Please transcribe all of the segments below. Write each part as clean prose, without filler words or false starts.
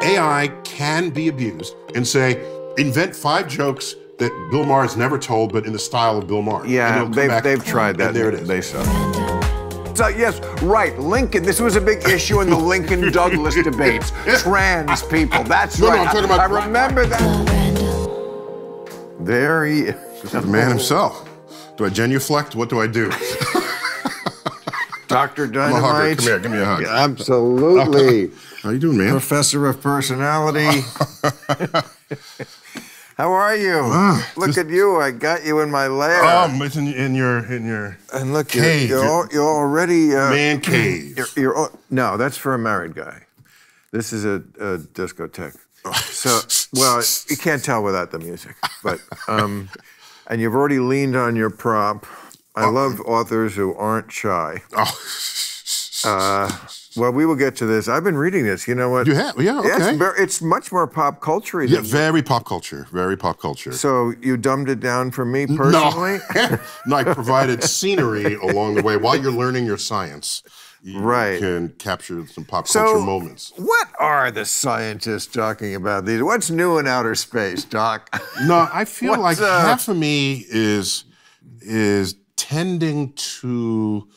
AI can be abused and say, invent 5 jokes that Bill Maher has never told, but in the style of Bill Maher. Yeah, they've tried that. And there it is. They suck. So, yes, right, Lincoln. This was a big issue in the Lincoln-Douglas debates. Trans people, that's right. No, I'm talking about... I remember that. There he is. The man himself. Do I genuflect? What do I do? Dr. Dynamite. Come here, give me a hug. Absolutely. How you doing, man? Professor of Personality. How are you? Look at you. I got you in my lair. It's in your and look, cave. You're already man cave. No, that's for a married guy. This is a discotheque. So, well, you can't tell without the music, but and you've already leaned on your prop. I love authors who aren't shy. Well, we will get to this. I've been reading this. You know what? You have? Yeah, okay. It's much more pop culture. Yeah, very pop culture. Very pop culture. So you dumbed it down for me personally? No, I provided scenery along the way. While you're learning your science, you can capture some pop culture moments. What are the scientists talking about these? What's new in outer space, Doc? No, I feel like half of me is tending to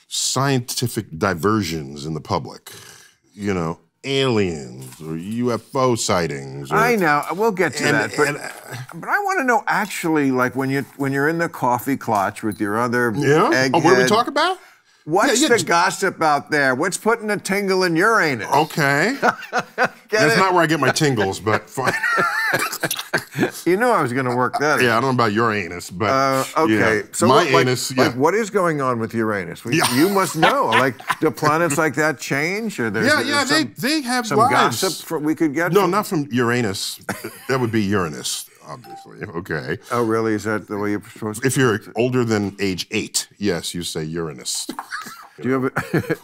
scientific diversions in the public, you know, aliens or UFO sightings. I know, we'll get to that, but I want to know actually, like when you're in the coffee clutch with your other egghead. Oh, what do we talk about? What's the gossip out there? What's putting a tingle in your anus? Okay. That's not where I get my tingles, but fine. You knew I was going to work that in. Yeah, I don't know about your anus, but okay. Yeah. So my anus, like what is going on with Uranus? You must know. Like, do planets like that change? Or they have some lives. Gossip we could get? No, not from Uranus. That would be Uranus, obviously. Okay. Oh, really? Is that the way you're supposed to? If you're older than age 8, yes, you say Uranus. Do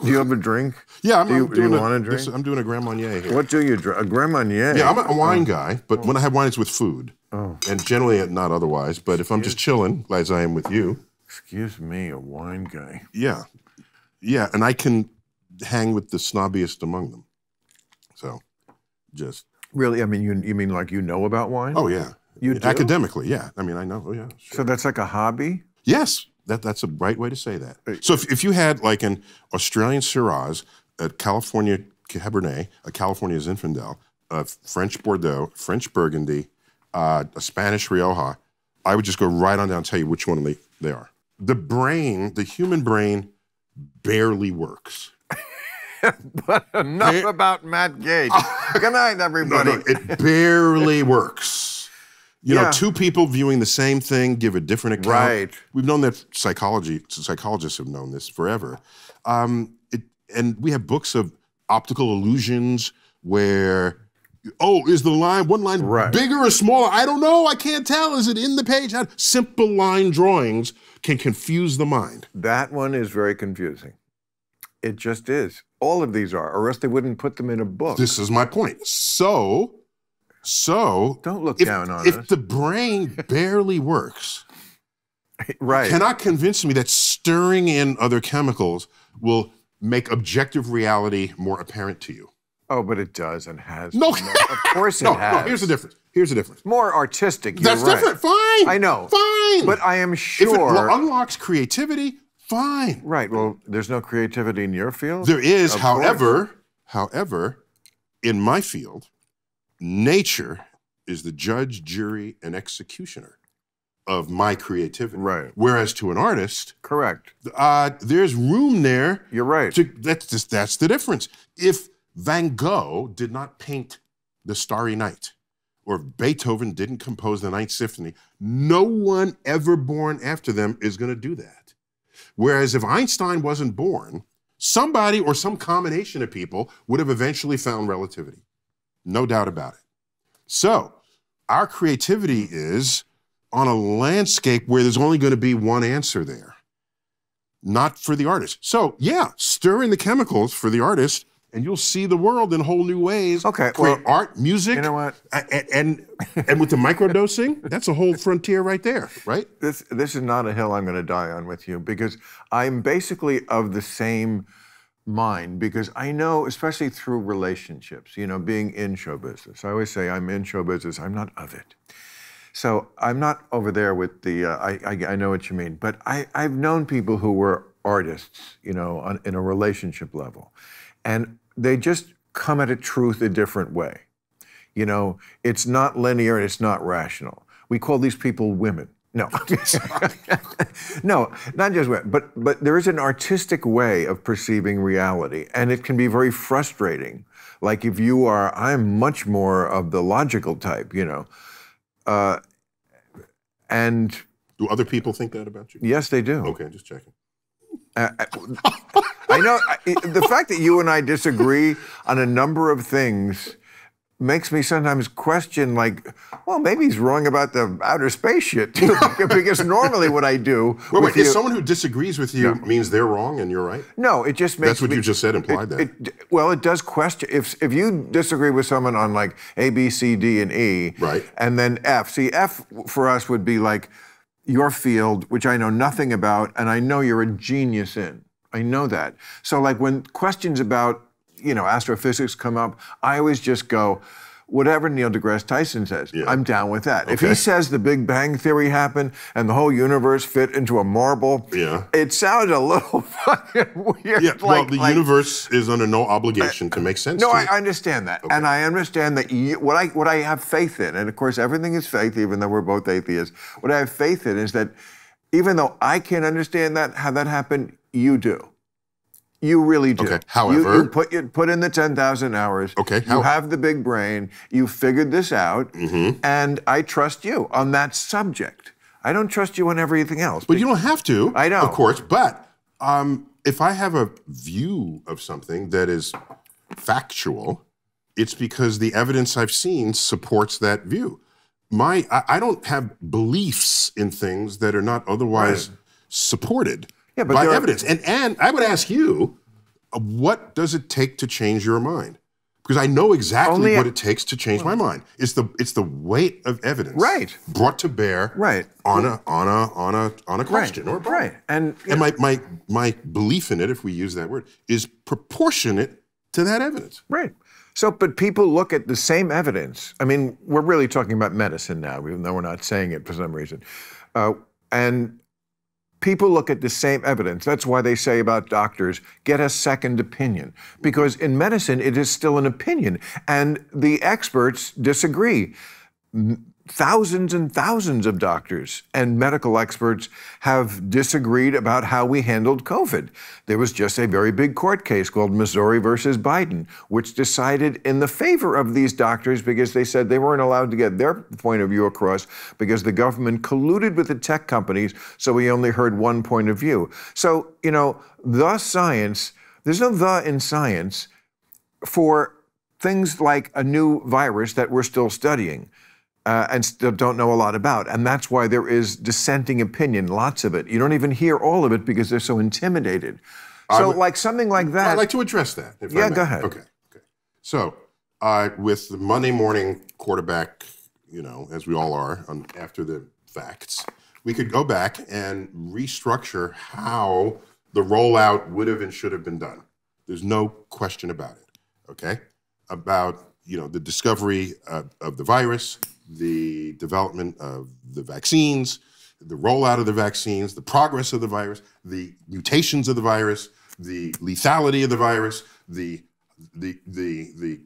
you have a drink? Yeah, do you want a drink? I'm doing a Grand Marnier here. What do you drink? A Grand Marnier? Yeah, I'm a wine guy, but when I have wine, it's with food. And generally not otherwise, but if I'm just chilling, as I am with you. Excuse me, a wine guy. Yeah. Yeah, and I can hang with the snobbiest among them. So, just... Really? I mean, you mean like you know about wine? Oh, yeah. You do? Academically, yeah. I mean, I know, yeah. Sure. So that's like a hobby? Yes, that's a right way to say that. So if you had like an Australian Shiraz, a California Cabernet, a California Zinfandel, a French Bordeaux, French Burgundy, a Spanish Rioja, I would just go right on down and tell you which one they are. The brain, the human brain, barely works. But enough about Matt Gage. Good night, everybody. No, it barely works. You know, 2 people viewing the same thing give a different account. Right. We've known that psychologists have known this forever. And we have books of optical illusions where, is the one line bigger or smaller? I don't know, I can't tell. Is it in the page? Simple line drawings can confuse the mind. That one is very confusing. It just is. All of these are, or else they wouldn't put them in a book. This is my point. So don't look down on us. If the brain barely works, cannot convince me that stirring in other chemicals will make objective reality more apparent to you. Oh, but it does and has. No, of course it has. No, here's the difference. Here's the difference. More artistic. That's different. Fine. I know. Fine. But I am sure. If it unlocks creativity, fine. Right. Well, there's no creativity in your field. There is, however, in my field, nature is the judge, jury, and executioner of my creativity. Right. Whereas to an artist, correct. There's room there. You're right. That's the difference. If Van Gogh did not paint the Starry Night, or if Beethoven didn't compose the Ninth Symphony, no one ever born after them is going to do that. Whereas if Einstein wasn't born, somebody or some combination of people would have eventually found relativity. No doubt about it. So our creativity is on a landscape where there's only going to be one answer there, not for the artist. So yeah, stir in the chemicals for the artist, and you'll see the world in whole new ways. Okay, create art, music. You know what? And with the microdosing, that's a whole frontier right there, right? This is not a hill I'm going to die on with you, because I'm basically of the same mind because I know, especially through relationships, you know, being in show business. I always say I'm in show business, I'm not of it. So I'm not over there with the, I know what you mean, but I've known people who were artists, you know, in a relationship level, and they just come at a truth a different way. You know, it's not linear and it's not rational. We call these people women. No, no, not just women, but there is an artistic way of perceiving reality, and it can be very frustrating. Like if you are, I'm much more of the logical type, you know, and do other people think that about you? Yes, they do. Okay, just checking. I know the fact that you and I disagree on a number of things makes me sometimes question, like, well, maybe he's wrong about the outer space shit too, because normally what I do. Wait, if someone who disagrees with you means they're wrong and you're right? No, it just makes. That's what you just said implied that. Well, it does question. If you disagree with someone on like A, B, C, D, and E, right, and then F. See, F for us would be like your field, which I know nothing about, and I know you're a genius in. I know that. So like when questions about, you know, astrophysics come up, I always just go, whatever Neil deGrasse Tyson says, I'm down with that. Okay. If he says the Big Bang Theory happened and the whole universe fit into a marble, it sounds a little fucking weird. Yeah, well, the universe is under no obligation to make sense. No, to I understand that. Okay. And I understand that what I have faith in, and of course everything is faith, even though we're both atheists, what I have faith in is that even though I can't understand that, how that happened, you do. You really do. Okay. However, you put in the 10,000 hours. Okay. You have the big brain. You figured this out, and I trust you on that subject. I don't trust you on everything else. But you don't have to. I know, of course. But if I have a view of something that is factual, it's because the evidence I've seen supports that view. I don't have beliefs in things that are not otherwise supported by evidence. And I would ask you, what does it take to change your mind? Because I know exactly what it takes to change my mind. It's the weight of evidence brought to bear on a question or a problem. And my belief in it, if we use that word, is proportionate to that evidence. Right. So, but people look at the same evidence. I mean, we're really talking about medicine now, even though we're not saying it for some reason. And people look at the same evidence. That's why they say about doctors, get a second opinion. Because in medicine, it is still an opinion. And the experts disagree. Thousands and thousands of doctors and medical experts have disagreed about how we handled COVID. There was just a very big court case called Missouri versus Biden, which decided in the favor of these doctors because they said they weren't allowed to get their point of view across because the government colluded with the tech companies, so we only heard one point of view. So, you know, the science, there's no the in science for things like a new virus that we're still studying. And still don't know a lot about. And that's why there is dissenting opinion, lots of it. You don't even hear all of it because they're so intimidated. So like something like that. I'd like to address that, if I may. Go ahead. Okay. So with the Monday morning quarterback, you know, as we all are, after the facts, we could go back and restructure how the rollout would have and should have been done. There's no question about it, okay? About, you know, the discovery of the virus, the development of the vaccines, the rollout of the vaccines, the progress of the virus, the mutations of the virus, the lethality of the virus, the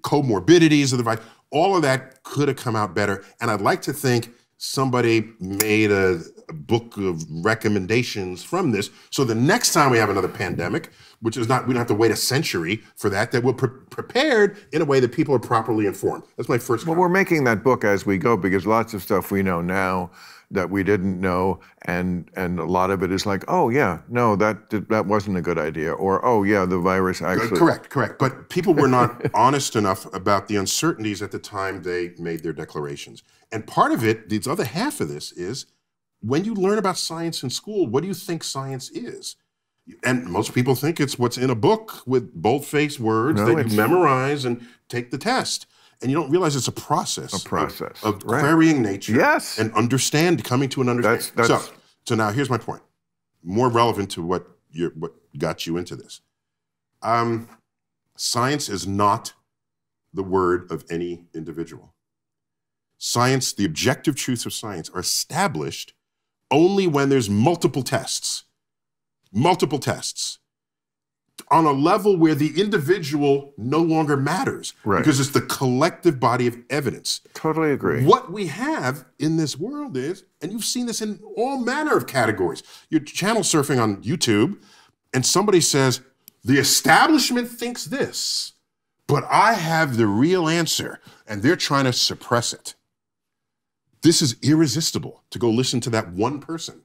comorbidities of the virus. All of that could have come out better. And I'd like to think somebody made a book of recommendations from this. So the next time we have another pandemic, which is not, we don't have to wait a century for that, that we're prepared in a way that people are properly informed. That's my first comment. Well, we're making that book as we go because lots of stuff we know now that we didn't know, and a lot of it is like, oh yeah, no, that wasn't a good idea, or oh yeah, the virus actually. Correct. But people were not honest enough about the uncertainties at the time they made their declarations. And part of it, the other half of this is, when you learn about science in school, what do you think science is? And most people think it's what's in a book with bold-faced words that you memorize and take the test. And you don't realize it's a process. Of querying nature and coming to an understanding. So now here's my point. More relevant to what got you into this. Science is not the word of any individual. Science, the objective truths of science are established only when there's multiple tests on a level where the individual no longer matters, because it's the collective body of evidence. Totally agree. What we have in this world is, and you've seen this in all manner of categories, you're channel surfing on YouTube and somebody says, the establishment thinks this, but I have the real answer, and they're trying to suppress it. This is irresistible to go listen to that one person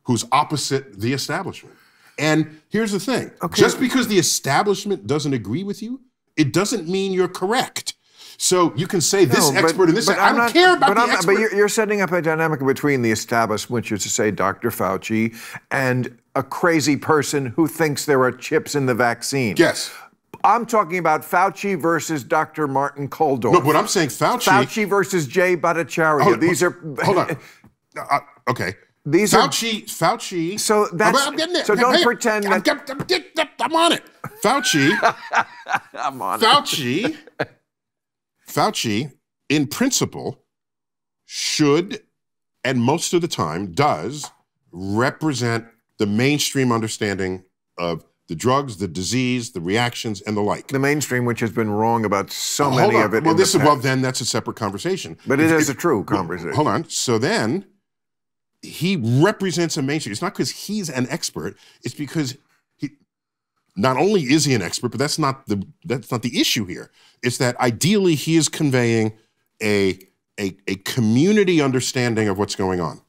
who's opposite the establishment. And here's the thing, just because the establishment doesn't agree with you, it doesn't mean you're correct. So you can say this expert and this, I don't care about the expert. But you're setting up a dynamic between the establishment, which is to say Dr. Fauci, and a crazy person who thinks there are chips in the vaccine. Yes. I'm talking about Fauci versus Dr. Martin Kulldorff. No, but I'm saying Fauci. Fauci versus Jay Bhattacharya. These are. Hold on. Okay. These Fauci. So that's. I'm getting it. So don't pretend that. I'm on it. Fauci. I'm on it. Fauci, in principle, should, and most of the time does, represent the mainstream understanding of the drugs, the disease, the reactions, and the like. The mainstream, which has been wrong about so many of it. Well, then that's a separate conversation. But it is a true conversation. Hold on. So then, he represents a mainstream. It's not because he's an expert. It's because not only is he an expert, but that's not the issue here. It's that ideally he is conveying a community understanding of what's going on.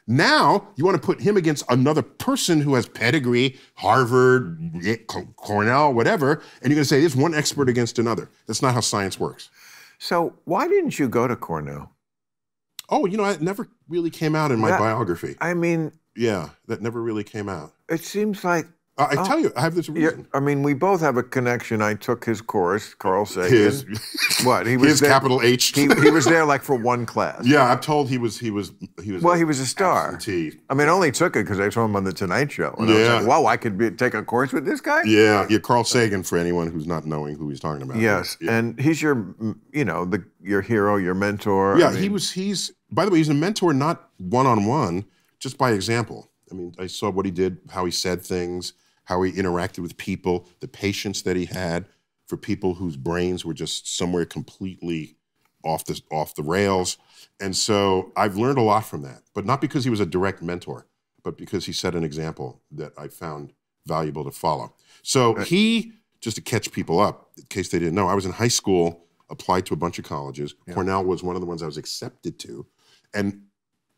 Now, you want to put him against another person who has pedigree, Harvard, Cornell, whatever, and you're going to say there's one expert against another. That's not how science works. So why didn't you go to Cornell? Oh, it never really came out in my biography. I mean... Yeah, that never really came out. It seems like... I tell you, I have this reason. I mean, we both have a connection. I took his course, Carl Sagan. What? He was his there, capital H. He was there like for one class. Yeah, I'm told he was. Well, he was a star. Absentee. I mean, I only took it because I saw him on the Tonight Show, and I was like, "Wow, I could take a course with this guy." Yeah, Carl Sagan. For anyone who's not knowing who he's talking about. Yes, and he's your, your hero, your mentor. Yeah, he's. By the way, he's a mentor, not one-on-one, just by example. I mean, I saw what he did, how he said things, how he interacted with people, the patience that he had for people whose brains were just somewhere completely off the rails. And so I've learned a lot from that, but not because he was a direct mentor, but because he set an example that I found valuable to follow. So just to catch people up, in case they didn't know, I was in high school, applied to a bunch of colleges. Yeah. Cornell was one of the ones I was accepted to. And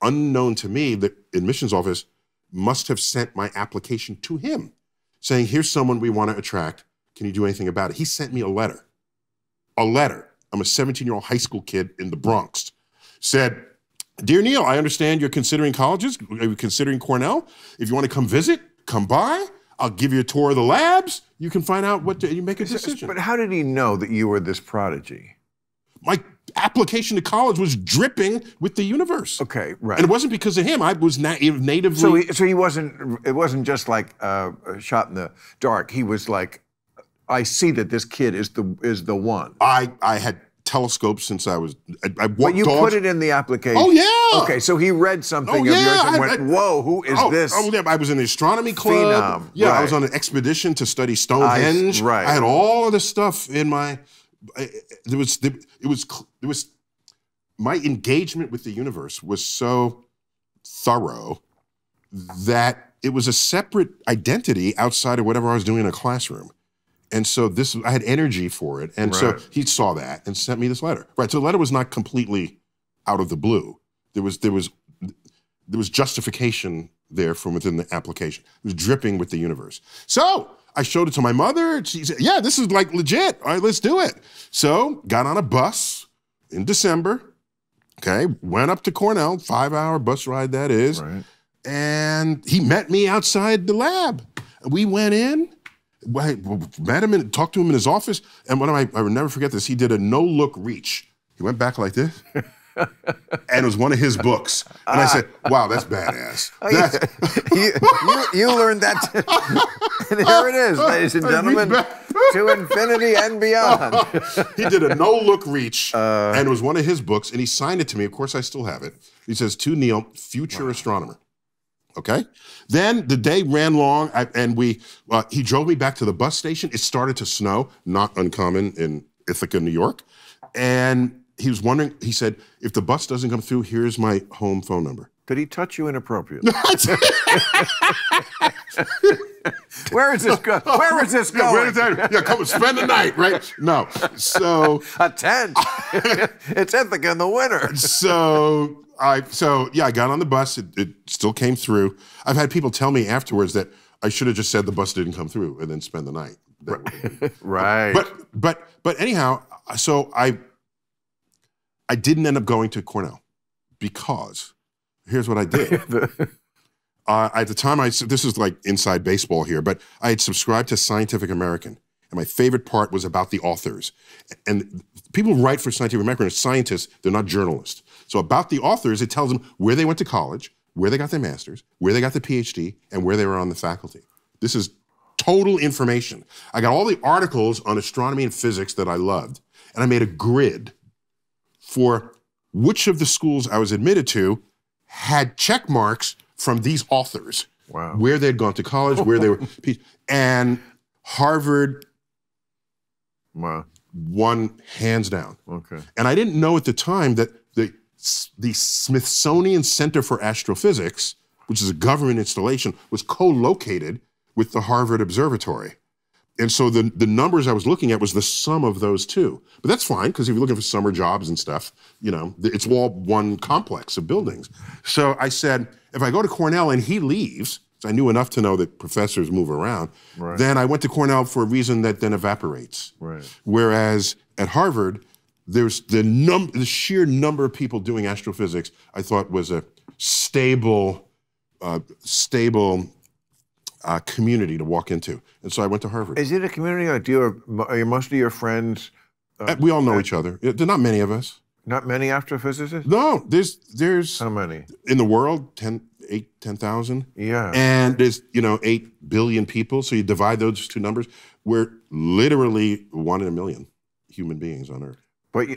unknown to me, the admissions office must have sent my application to him, saying, here's someone we want to attract. Can you do anything about it? He sent me a letter. A letter. I'm a 17-year-old high school kid in the Bronx. Said, dear Neil, I understand you're considering colleges. Are you considering Cornell? If you want to come visit, come by. I'll give you a tour of the labs. You can find out you make a decision. But how did he know that you were this prodigy? My application to college was dripping with the universe. Okay, right. And it wasn't because of him. I was natively. So he wasn't. It wasn't just like a shot in the dark. He was like, I see that this kid is the one. I had telescopes since I was. I walked. But you put it in the application. Oh yeah. Okay, so he read something of yours and went, "Whoa, who is this?" Oh yeah, I was in the astronomy club. Phenom. Yeah, right. I was on an expedition to study Stonehenge. Right. I had all of this stuff in my. It was my engagement with the universe was so thorough that it was a separate identity outside of whatever I was doing in a classroom. And so I had energy for it. And so he saw that and sent me this letter. Right, so the letter was not completely out of the blue. There was justification there from within the application. It was dripping with the universe. So I showed it to my mother. She said, yeah, this is like legit. All right, let's do it. So got on a bus in December, went up to Cornell, 5-hour bus ride that is, and he met me outside the lab. We went in, met him and talked to him in his office, and I will never forget this, he did a no-look reach. He went back like this, And it was one of his books. And I said, wow, that's badass. You learned that. And here it is, ladies and gentlemen, to infinity and beyond. He did a no-look reach, and it was one of his books, and he signed it to me. Of course, I still have it. He says, to Neil, future astronomer. Okay? Then the day ran long, and he drove me back to the bus station. It started to snow, not uncommon in Ithaca, New York. And he was wondering, he said, if the bus doesn't come through, here's my home phone number. Did he touch you inappropriately? Where is this going? Where is this going? Come and spend the night, right? No. So a tent. It's Ithaca in the winter. So I got on the bus. It still came through. I've had people tell me afterwards that I should have just said the bus didn't come through and then spend the night. Right. But anyhow, so I didn't end up going to Cornell because here's what I did. At the time, this is like inside baseball here, but I had subscribed to Scientific American, and my favorite part was about the authors. And people who write for Scientific American are scientists, they're not journalists. So about the authors, it tells them where they went to college, where they got their master's, where they got their PhD, and where they were on the faculty. This is total information. I got all the articles on astronomy and physics that I loved, and I made a grid for which of the schools I was admitted to had check marks from these authors. Wow. Where they'd gone to college, where they were. And Harvard won hands down. Okay. And I didn't know at the time that the Smithsonian Center for Astrophysics, which is a government installation, was co-located with the Harvard Observatory. And so the numbers I was looking at was the sum of those two. But that's fine, because if you're looking for summer jobs and stuff, you know, it's all one complex of buildings. So I said, if I go to Cornell and he leaves, so I knew enough to know that professors move around, then I went to Cornell for a reason that then evaporates. Right. Whereas at Harvard, there's the sheer number of people doing astrophysics, I thought was a stable community to walk into. And so I went to Harvard. Is it a community? Like, are most of your friends? We all know each other. There are not many of us. Not many astrophysicists? No, there's how many? In the world, 10,000. Yeah. And there's, 8 billion people. So you divide those two numbers. We're literally 1 in a million human beings on Earth. But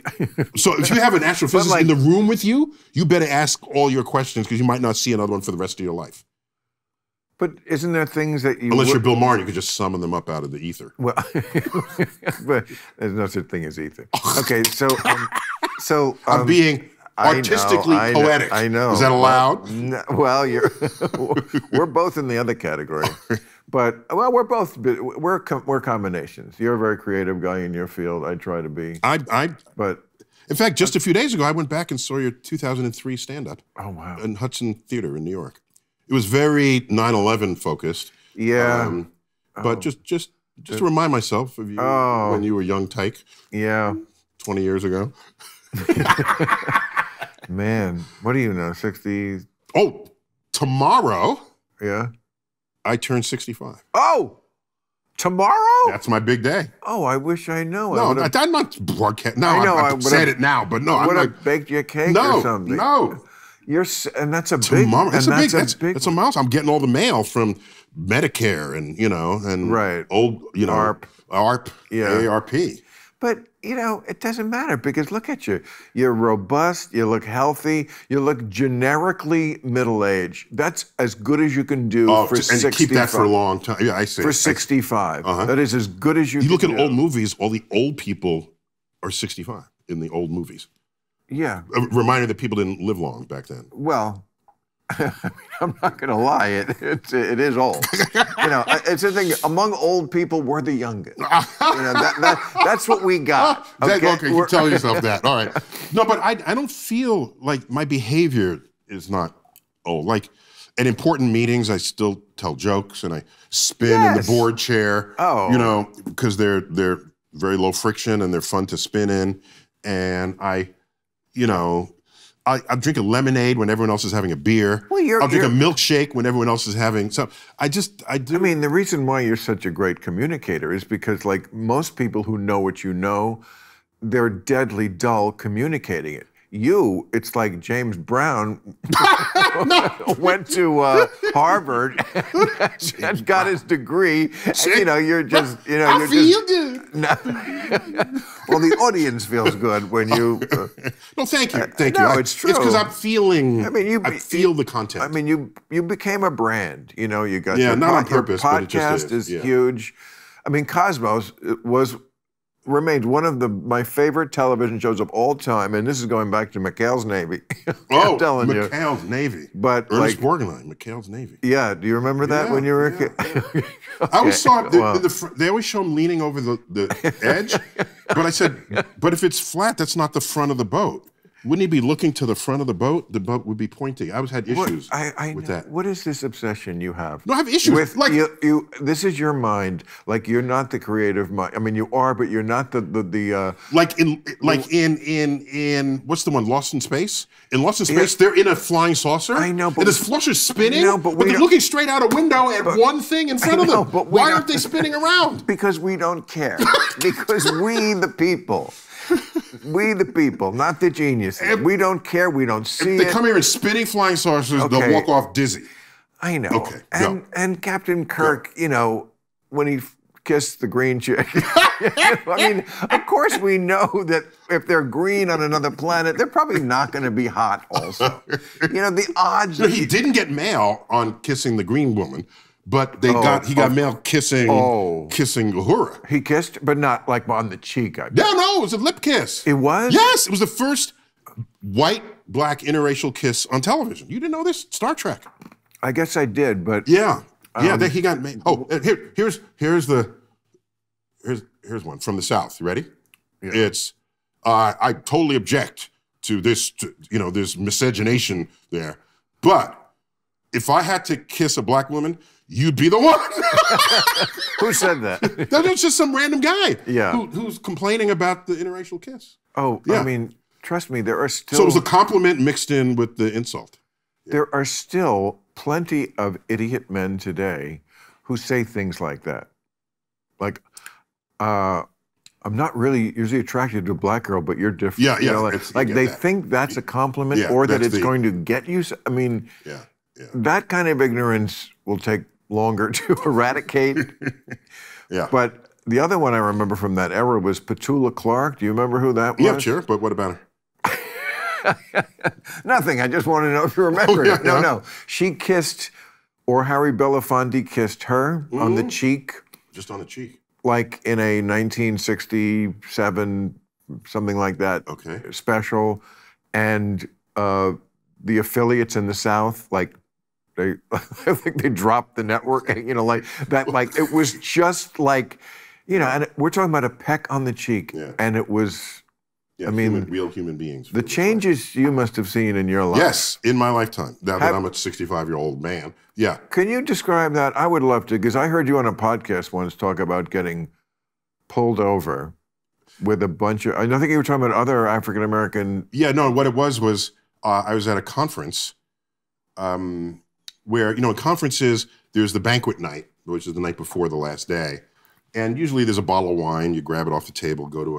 so if you have an astrophysicist in the room with you, you better ask all your questions because you might not see another one for the rest of your life. But isn't there things that you... Unless you're Bill Maher, you could just summon them up out of the ether. Well, but there's no such thing as ether. Okay, so... I'm being artistically poetic. I know. Is that allowed? Well, we're both in the other category. But, well, we're combinations. You're a very creative guy in your field. I try to be. But... In fact, just a few days ago, I went back and saw your 2003 stand-up. Oh, wow. In Hudson Theater in New York. It was very 9/11 focused. Yeah. But just to remind myself of you when you were young tyke. Yeah. 20 years ago. Man, what do you know, 60? Oh, tomorrow. Yeah. I turn 65. Oh, tomorrow? That's my big day. Oh, I wish I know. No, I'm not broadcasting. No, I know. I've said it now, but no. I would have baked you a cake or something. No. And that's a tomorrow. Big... That's a milestone. I'm getting all the mail from Medicare and right. old, ARP, ARP. But, it doesn't matter because look at you. You're robust, you look healthy, you look generically middle-aged. That's as good as you can do for 65. And keep that for a long time. Yeah, I see. For 65. That is as good as you can do. You look at old movies, all the old people are 65 in the old movies. Yeah. A reminder that people didn't live long back then. Well, I'm not going to lie. It is old. It's the thing. Among old people, we're the youngest. That's what we got. Okay, you tell yourself that. All right. No, but I don't feel like my behavior is not old. Like at important meetings, I still tell jokes and I spin in the board chair. Oh. Because they're very low friction and they're fun to spin in. And I drink a lemonade when everyone else is having a beer. Well, I'll drink a milkshake when everyone else is having some. I mean, the reason why you're such a great communicator is because, like most people who know what you know, they're deadly dull communicating it. it's like James Brown went to Harvard and got his degree. And, you're just, I feel good. No. Well, the audience feels good when you. No, thank you, thank you. No, it's true. It's because I'm feeling. I mean, I feel the content. I mean, you became a brand. You got not on purpose, your but it just podcast is yeah. huge. I mean, Cosmos remains one of my favorite television shows of all time, and this is going back to McHale's Navy. Oh, I'm telling you. McHale's Navy. But Ernest Borgnine, McHale's Navy. Yeah, do you remember that when you were a kid? Yeah. I always saw they always show him leaning over the edge, but I said, but if it's flat, that's not the front of the boat. Wouldn't he be looking to the front of the boat? The boat would be pointing. I always had issues with that. What is this obsession you have? No, I have issues. With you, this is your mind. Like you're not the creative mind. I mean, you are, but you're not the like in what's the one? Lost in Space. In Lost in Space, they're in a flying saucer. I know, but and this flusher's spinning. No, but they're looking straight out a window at one thing in front of them. But why aren't they spinning around? Because we don't care. Because we the people. We the people, not the geniuses. We don't care. We don't see it. If they come here in spinning flying saucers, they'll walk off dizzy. I know. Okay. And Captain Kirk, when he kissed the green chick. I mean, of course we know that if they're green on another planet, they're probably not going to be hot also. The odds. No, he didn't get mail on kissing the green woman. But he got mail kissing Uhura. He kissed, but not like on the cheek. No, it was a lip kiss. It was? Yes, it was the first white-black interracial kiss on television. You didn't know this? Star Trek. I guess I did, but yeah, he got made. Oh, here's one from the South. You ready? Yeah. It's I totally object to this, this miscegenation there, but if I had to kiss a black woman, you'd be the one. Who said that? That was just some random guy. Yeah. Who's complaining about the interracial kiss. Oh, yeah. I mean, trust me, there are still. So it was a compliment mixed in with the insult. Yeah. There are still plenty of idiot men today who say things like that. Like, I'm not really usually attracted to a black girl, but you're different. Yeah, like they think that's a compliment or that it's going to get you. I mean. Yeah. That kind of ignorance will take longer to eradicate. Yeah. But the other one I remember from that era was Petula Clark. Do you remember who that was? Yeah, sure. But what about her? Nothing. I just wanted to know if you remember it. No. She kissed, or Harry Belafonte kissed her on the cheek. Just on the cheek. Like in a 1967, something like that. Okay. Special. And the affiliates in the South, like, I think they dropped the network, like that. Like it was just like, and we're talking about a peck on the cheek, and it was. Yeah, I mean, real human beings. The changes you must have seen in your life. Yes, in my lifetime. Now that I'm a 65-year-old man. Yeah. Can you describe that? I would love to, because I heard you on a podcast once talk about getting pulled over with a bunch of. I think you were talking about other African American. Yeah, no. What it was I was at a conference. Where, in conferences, there's the banquet night, which is the night before the last day. And usually there's a bottle of wine, you grab it off the table, go to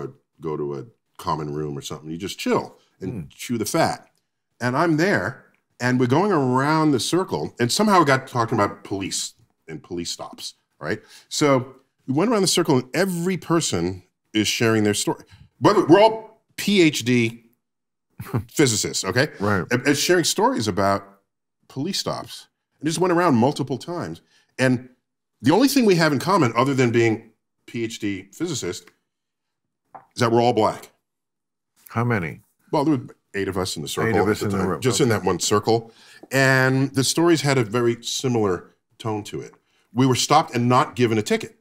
a common room or something. You just chill and chew the fat. And I'm there, and we're going around the circle, and somehow we got talking about police and police stops, right? So we went around the circle, and every person is sharing their story. But we're all PhD physicists, okay? Right. And sharing stories about police stops. And just went around multiple times. And the only thing we have in common, other than being PhD physicists, is that we're all black. How many? Well, there were 8 of us in the circle. 8 of us in the room. Just in that one circle. And the stories had a very similar tone to it. We were stopped and not given a ticket.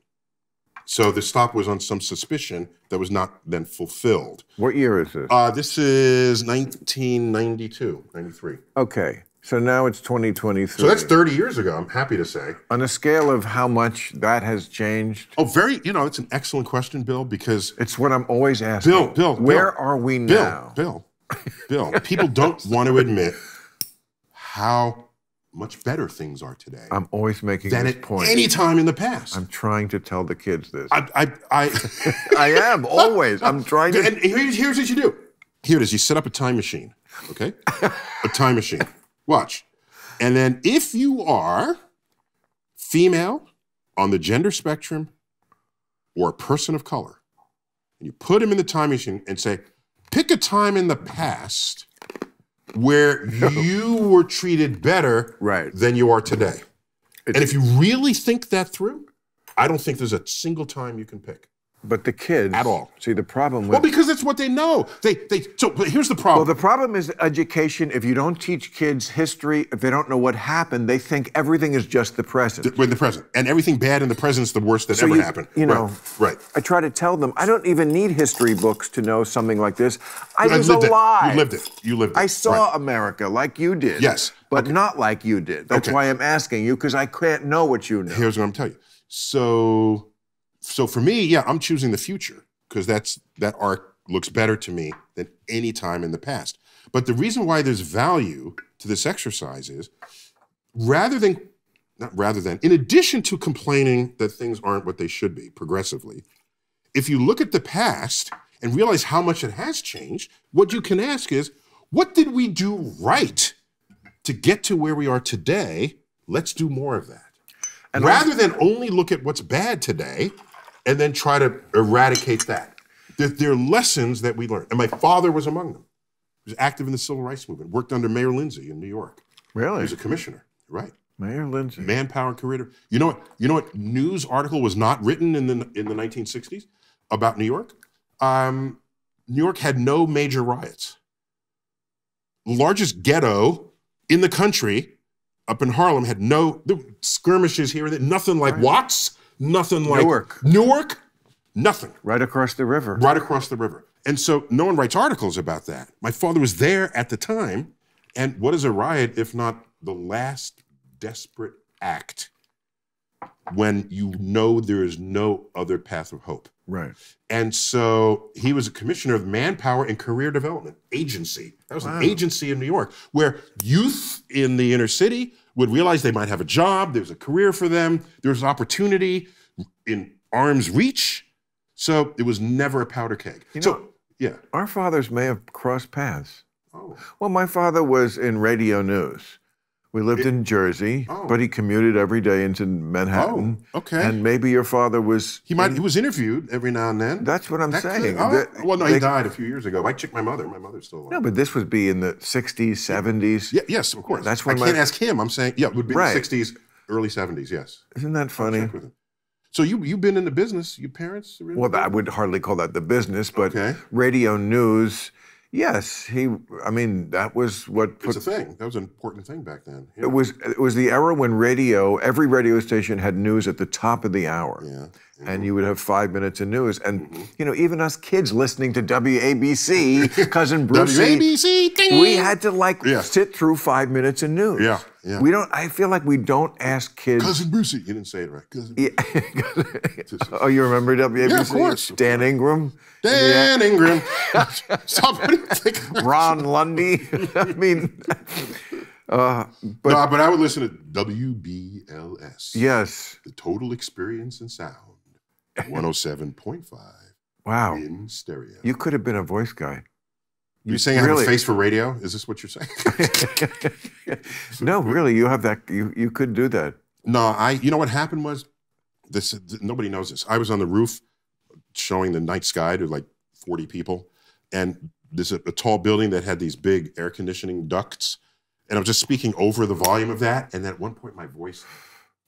So the stop was on some suspicion that was not then fulfilled. What year is this? This is 1992, 93. Okay. So now it's 2023. So that's 30 years ago, I'm happy to say. On a scale of how much that has changed? Oh, it's an excellent question, Bill, because... It's what I'm always asking. Bill. Where are we now? Bill. People don't want to admit how much better things are today. I'm always making this point. Than at any time in the past. I'm trying to tell the kids this. I am, always. I'm trying to... And here's what you do. Here it is. You set up a time machine, okay? A time machine. Watch. And then if you are female on the gender spectrum or a person of color, and you put them in the time machine and say, pick a time in the past where you were treated better than you are today. And if you really think that through, I don't think there's a single time you can pick. But the kids, at all. See, the problem with... Well, because that's what they know. So but here's the problem. Well, the problem is education. If you don't teach kids history, if they don't know what happened, they think everything is just the present. The present. And everything bad in the present is the worst that ever happened. You know, right. I try to tell them, I don't even need history books to know something like this. I was alive. You lived it. You lived it. I saw America like you did. Yes. But not like you did. That's why I'm asking you, because I can't know what you know. Here's what I'm telling you. So for me, yeah, I'm choosing the future, because that arc looks better to me than any time in the past. But the reason why there's value to this exercise is, in addition to complaining that things aren't what they should be progressively, if you look at the past and realize how much it has changed, what you can ask is, what did we do right to get to where we are today? Let's do more of that. And rather than only look at what's bad today and then try to eradicate that. There are lessons that we learn. And my father was among them. He was active in the civil rights movement, worked under Mayor Lindsay in New York. Really? He was a commissioner, right? Mayor Lindsay. Manpower and career. You know what news article was not written in the 1960s about New York? New York had no major riots. The largest ghetto in the country, up in Harlem, had no skirmishes here and there, nothing like Watts, nothing like Newark, nothing. Right across the river. Right across the river. And so no one writes articles about that. My father was there at the time, and what is a riot if not the last desperate act when you know there is no other path of hope? Right. And so he was a commissioner of Manpower and Career Development Agency. That was an agency in New York where youth in the inner city would realize they might have a job, there's a career for them, there's opportunity in arm's reach. So it was never a powder keg. Yeah. Our fathers may have crossed paths. Oh. Well, my father was in radio news. We lived in Jersey, but he commuted every day into Manhattan. Oh, okay. And maybe your father was... He was interviewed every now and then. That's what I'm saying. Well, no, he died a few years ago. I checked my mother. My mother's still alive. No, but this would be in the 60s, 70s. Yeah, yes, of course. That's when I can't ask him. I'm saying, it would be in the 60s, early 70s, yes. Isn't that funny? I'll check with him. So you've been in the business, your parents? Really? Well, I would hardly call that the business, but radio news... Yes, that was what It's a thing. That was an important thing back then. Yeah. It was the era when every radio station had news at the top of the hour. Yeah. And you would have 5 minutes of news. And, even us kids listening to WABC, Cousin Brucey, WABC, we had to sit through 5 minutes of news. Yeah, yeah. I feel like we don't ask kids. Cousin Brucey, you didn't say it right. Cousin Brucey. Oh, you remember WABC? Yeah, of course. Dan Ingram. Dan Ingram. Stop, what do you think? Ron Lundy. But I would listen to WBLS. Yes. The Total Experience in Sound. 107.5. Wow. In stereo. You could have been a voice guy. You're saying I have a face for radio? Is this what you're saying? No, really, you have that. You could do that. No, you know what happened was, nobody knows this. I was on the roof showing the night sky to like 40 people. And there's a tall building that had these big air conditioning ducts. And I was just speaking over the volume of that. And then at one point my voice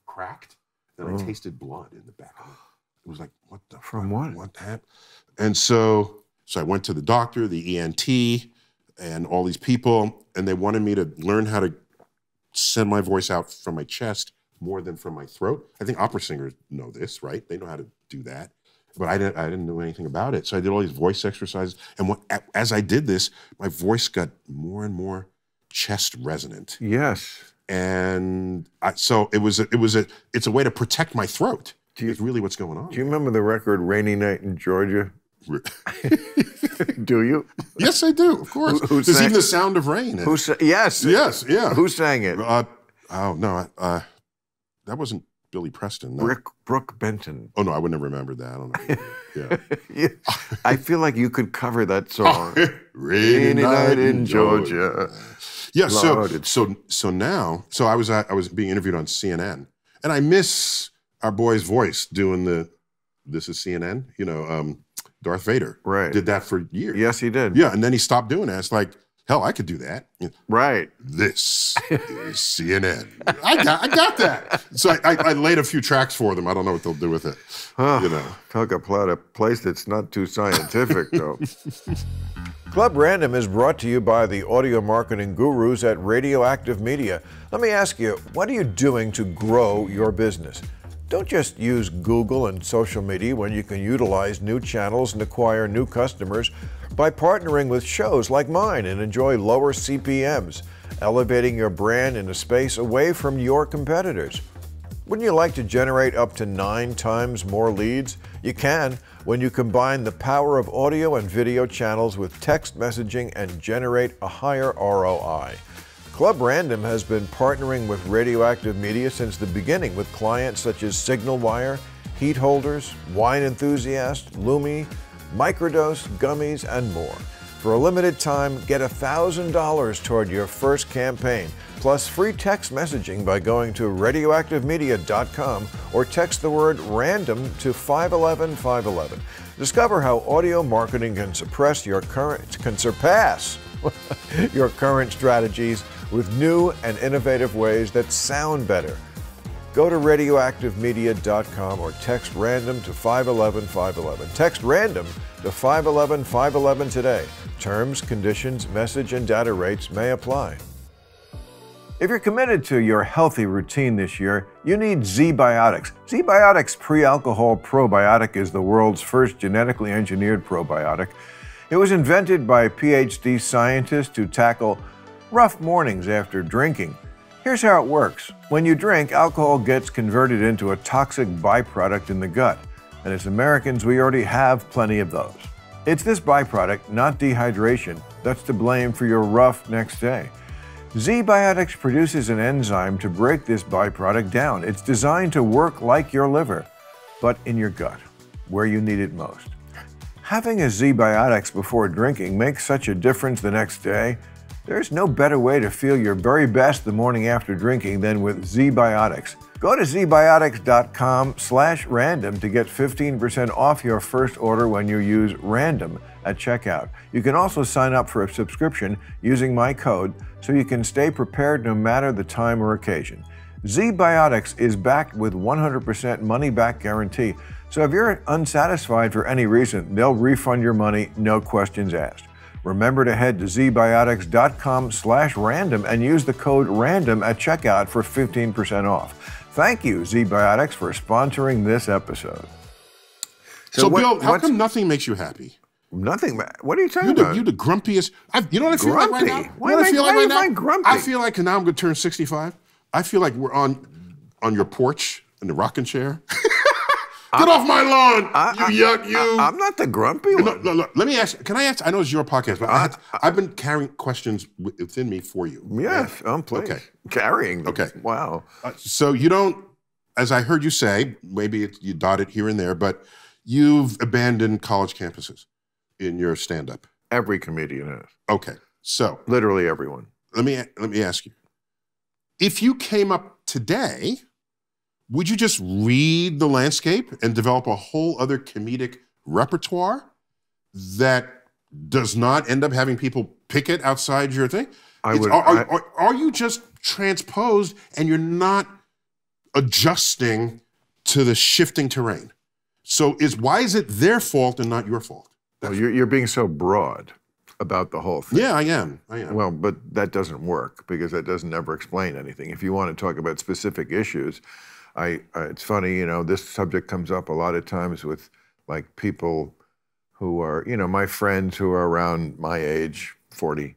cracked. And I tasted blood in the back of it. It was like, what the From what? What happened? And so I went to the doctor, the ENT, and all these people. And they wanted me to learn how to send my voice out from my chest more than from my throat. I think opera singers know this, right? They know how to do that. But I didn't know anything about it. So I did all these voice exercises. And as I did this, my voice got more and more chest resonant. Yes. And so it's a way to protect my throat. It's really what's going on. Do you remember the record "Rainy Night in Georgia"? Do you? Yes, I do. Of course. There's even the sound of rain. Yes. Yes. Yeah. Who sang it? That wasn't Billy Preston. No. Brooke Benton. Oh, no, I wouldn't have remembered that. I don't know. Yeah. Yeah. I feel like you could cover that song. Rainy night in Georgia. Yeah, so now I was being interviewed on CNN, and I miss our boy's voice doing this is CNN, Darth Vader. Right. Did that for years. Yes, he did. Yeah, and then he stopped doing that. It's like, hell, I could do that. Right. This is CNN. I got that. So I laid a few tracks for them. I don't know what they'll do with it. Talk about a place that's not too scientific, though. Club Random is brought to you by the audio marketing gurus at Radioactive Media. Let me ask you, what are you doing to grow your business? Don't just use Google and social media when you can utilize new channels and acquire new customers by partnering with shows like mine and enjoy lower CPMs, elevating your brand in a space away from your competitors. Wouldn't you like to generate up to 9 times more leads? You can when you combine the power of audio and video channels with text messaging and generate a higher ROI. Club Random has been partnering with Radioactive Media since the beginning with clients such as Signal Wire, Heat Holders, Wine Enthusiast, Lumi, Microdose, Gummies, and more. For a limited time, get $1,000 toward your first campaign, plus free text messaging by going to radioactivemedia.com or text the word RANDOM to 511-511. Discover how audio marketing can surpass your current strategies with new and innovative ways that sound better. Go to radioactivemedia.com or text RANDOM to 511-511. Text RANDOM to 511-511 today. Terms, conditions, message, and data rates may apply. If you're committed to your healthy routine this year, you need Z-Biotics. Z-Biotics Pre-Alcohol Probiotic is the world's first genetically engineered probiotic. It was invented by PhD scientists to tackle rough mornings after drinking. Here's how it works. When you drink, alcohol gets converted into a toxic byproduct in the gut. And as Americans, we already have plenty of those. It's this byproduct, not dehydration, that's to blame for your rough next day. Z-Biotics produces an enzyme to break this byproduct down. It's designed to work like your liver, but in your gut, where you need it most. Having a Z-Biotics before drinking makes such a difference the next day. There's no better way to feel your very best the morning after drinking than with Z-Biotics. Go to zbiotics.com/random to get 15% off your first order when you use RANDOM at checkout. You can also sign up for a subscription using my code so you can stay prepared no matter the time or occasion. Z-Biotics is backed with 100% money-back guarantee, so if you're unsatisfied for any reason, they'll refund your money, no questions asked. Remember to head to zbiotics.com/random and use the code RANDOM at checkout for 15% off. Thank you, Z-Biotics, for sponsoring this episode. So Bill, how come nothing makes you happy? Nothing? What are you talking about? You're the grumpiest. You know what I feel like right now? Why do I feel like right now? Grumpy? I feel like now I'm going to turn 65. I feel like we're on your porch in the rocking chair. Get off my lawn, you. I'm not the grumpy one. No, let me ask. Can I ask? I know it's your podcast, but I've been carrying questions within me for you. Yes, please. Okay. Carrying them. Okay. Wow. So you don't, as I heard you say, maybe you dot it here and there, but you've abandoned college campuses in your stand-up. Every comedian has. Okay. So literally everyone. Let me ask you. If you came up today, would you just read the landscape and develop a whole other comedic repertoire that does not end up having people picket outside your thing? Are you just transposed and you're not adjusting to the shifting terrain? So why is it their fault and not your fault? Well, you're being so broad about the whole thing. Yeah, I am. Well, but that doesn't work because that doesn't ever explain anything. If you want to talk about specific issues, it's funny, this subject comes up a lot of times with like people who are, my friends who are around my age, 40.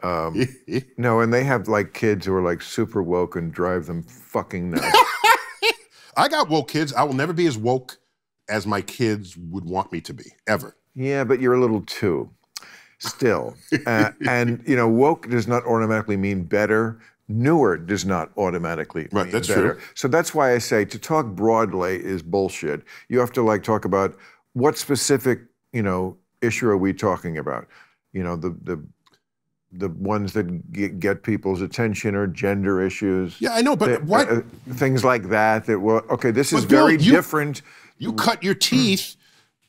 And they have like kids who are like super woke and drive them fucking nuts. I got woke kids. I will never be as woke as my kids would want me to be, ever. Yeah, but you're a little too. Still. And woke does not automatically mean better. Newer does not automatically mean Right, that's better. true. So that's why I say to talk broadly is bullshit. You have to like talk about what specific, issue are we talking about? The ones that get people's attention are gender issues. Yeah, I know, but what? Things like that. This is Bill, very different. You cut your teeth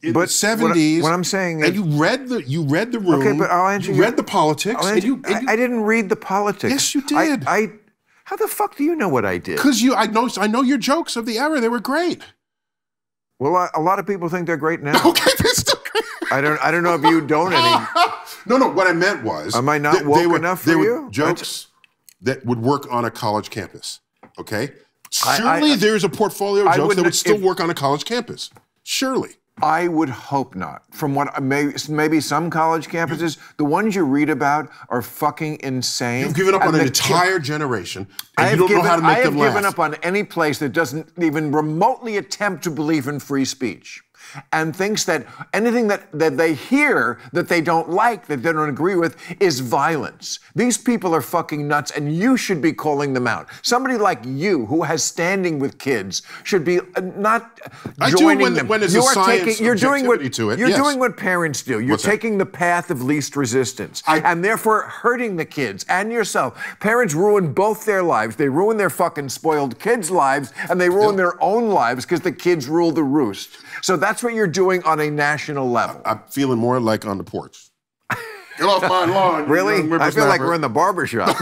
in the But 70s. what I'm saying is, and you read the room. Okay, but I'll answer you read the politics. I didn't read the politics. Yes, you did. How the fuck do you know what I did? Because I know your jokes of the era. They were great. Well, a lot of people think they're great now. Okay, they're still great. I don't know if you don't any. No. What I meant was, am I not woke enough for they you? Were jokes that would work on a college campus. Okay, surely there's a portfolio of jokes that would still work on a college campus. Surely. I would hope not. From what maybe some college campuses, the ones you read about are fucking insane. You've given up on an entire generation, and you don't know how to make them laugh. I have given up on any place that doesn't even remotely attempt to believe in free speech, and thinks that anything that they hear that they don't like, that they don't agree with, is violence. These people are fucking nuts, and you should be calling them out. Somebody like you, who has standing with kids, should be not joining them. When there's a science objectivity to it. You're doing what parents do. You're taking the path of least resistance, and therefore hurting the kids and yourself. Parents ruin both their lives. They ruin their fucking spoiled kids' lives, and they ruin their own lives because the kids rule the roost. So that's what you're doing on a national level. I'm feeling more like on the porch. Get off my lawn. Really? I feel like we're in the barbershop.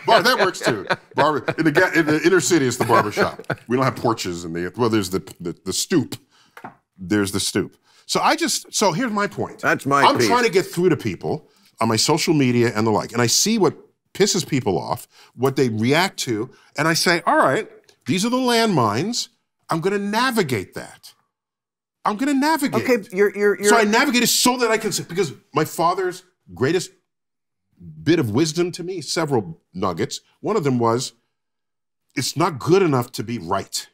Well, that works too. In the inner city, it's the barbershop. We don't have porches there's the stoop. There's the stoop. So here's my point. That's my I'm piece. trying to get through to people on my social media and the like, and I see what pisses people off, what they react to, and I say, all right, these are the landmines. I'm going to navigate that. I'm going to navigate. Okay, you're. So I navigated so that I can, because my father's greatest bit of wisdom to me, several nuggets. One of them was, it's not good enough to be right.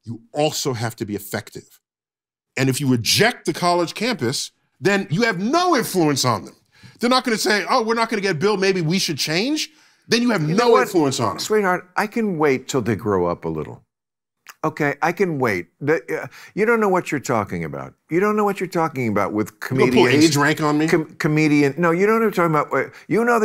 You also have to be effective. And if you reject the college campus, then you have no influence on them. They're not going to say, oh, we're not going to get Bill, maybe we should change. Then you have no influence on them. Sweetheart, I can wait till they grow up a little. Okay, I can wait. You don't know what you're talking about. You don't know what you're talking about with comedians. You pull age rank on me? No, you don't know what you're talking about. You know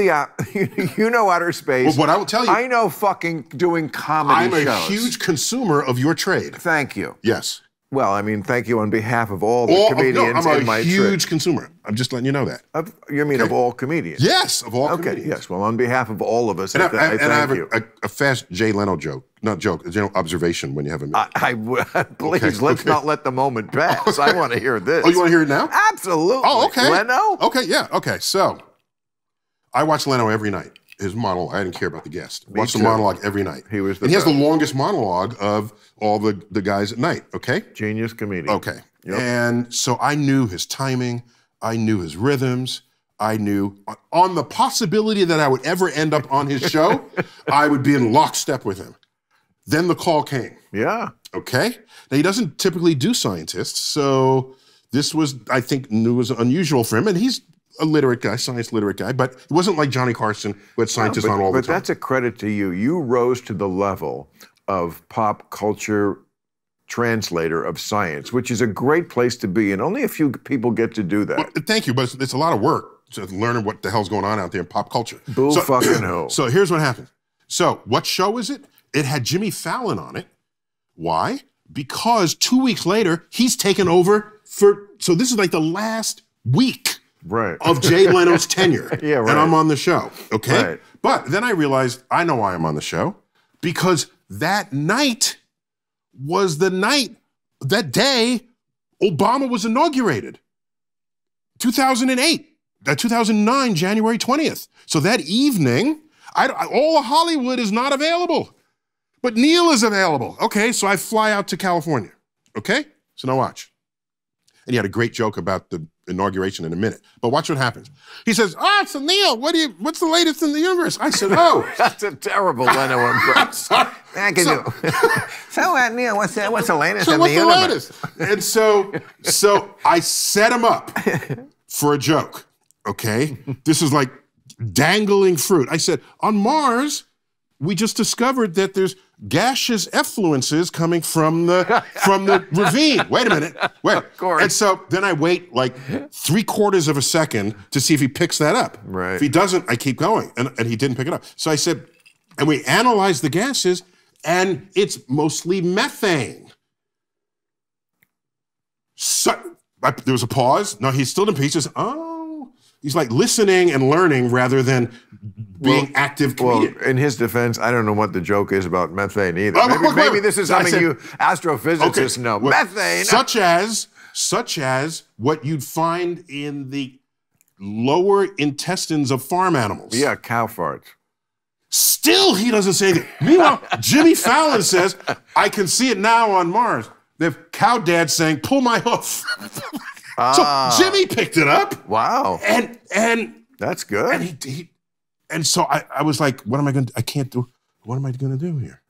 you know outer space. Well, what I will tell you. I know fucking doing comedy shows. I'm a huge consumer of your trade. Thank you. Yes. Well, I mean, thank you on behalf of all the comedians in my I'm a huge consumer. I'm just letting you know that. You mean of all comedians? Yes, of all comedians. Yes. Well, on behalf of all of us, and I have a fast Jay Leno joke. Not joke, a general observation when you have a minute. Please, let's not let the moment pass. I want to hear this. Oh, you want to hear it now? Absolutely. Oh, okay. Leno? Okay, yeah, okay. So, I watch Leno every night. His monologue, I didn't care about the guest. Watch the monologue every night. He was he has the longest monologue of all the guys at night, okay? Genius comedian. Okay. Yep. And so I knew his timing, I knew his rhythms, I knew on the possibility that I would ever end up on his show, I would be in lockstep with him. Then the call came. Yeah. Okay? Now, he doesn't typically do scientists, so this was, I think, was unusual for him, and he's a literate guy, science literate guy, but it wasn't like Johnny Carson who had scientists on all the time. But that's a credit to you. You rose to the level of pop culture translator of science, which is a great place to be, and only a few people get to do that. Well, thank you, but it's a lot of work to learning what the hell's going on out there in pop culture. Fucking ho. So here's what happened. So what show is it? It had Jimmy Fallon on it. Why? Because 2 weeks later, he's taken over so this is like the last week of Jay Leno's tenure. Yeah, right. And I'm on the show, okay? Right. But then I realized I know why I'm on the show, because that night was the night, that day, Obama was inaugurated. 2008, 2009, January 20th. So that evening, all of Hollywood is not available, but Neil is available. Okay, so I fly out to California, okay? So now watch. And he had a great joke about the inauguration in a minute. But watch what happens. He says, so Neil, what's the latest in the universe? I said, That's a terrible Leno impression. I can do. So, Neil, what's the latest in the universe? And so I set him up for a joke, okay? This is like dangling fruit. I said, on Mars, we just discovered that there's gaseous effluences coming from the ravine. Wait a minute. Wait. Of course. And so then I wait like 3/4 of a second to see if he picks that up. Right. If he doesn't, I keep going. And he didn't pick it up. So I said, and we analyzed the gases, and it's mostly methane. So there was a pause. No, he's still in pieces. Oh, he's like listening and learning rather than being active comedian. Well, in his defense, I don't know what the joke is about methane either. Maybe this is something you astrophysicists know. Well, methane! Such as what you'd find in the lower intestines of farm animals. Yeah, cow farts. Still, he doesn't say that. Meanwhile, Jimmy Fallon says, I can see it now on Mars. They have cow dads saying, pull my hoof. So Jimmy picked it up. Wow. And that's good. And so I was like, what am I going to, I can't do, what am I going to do here?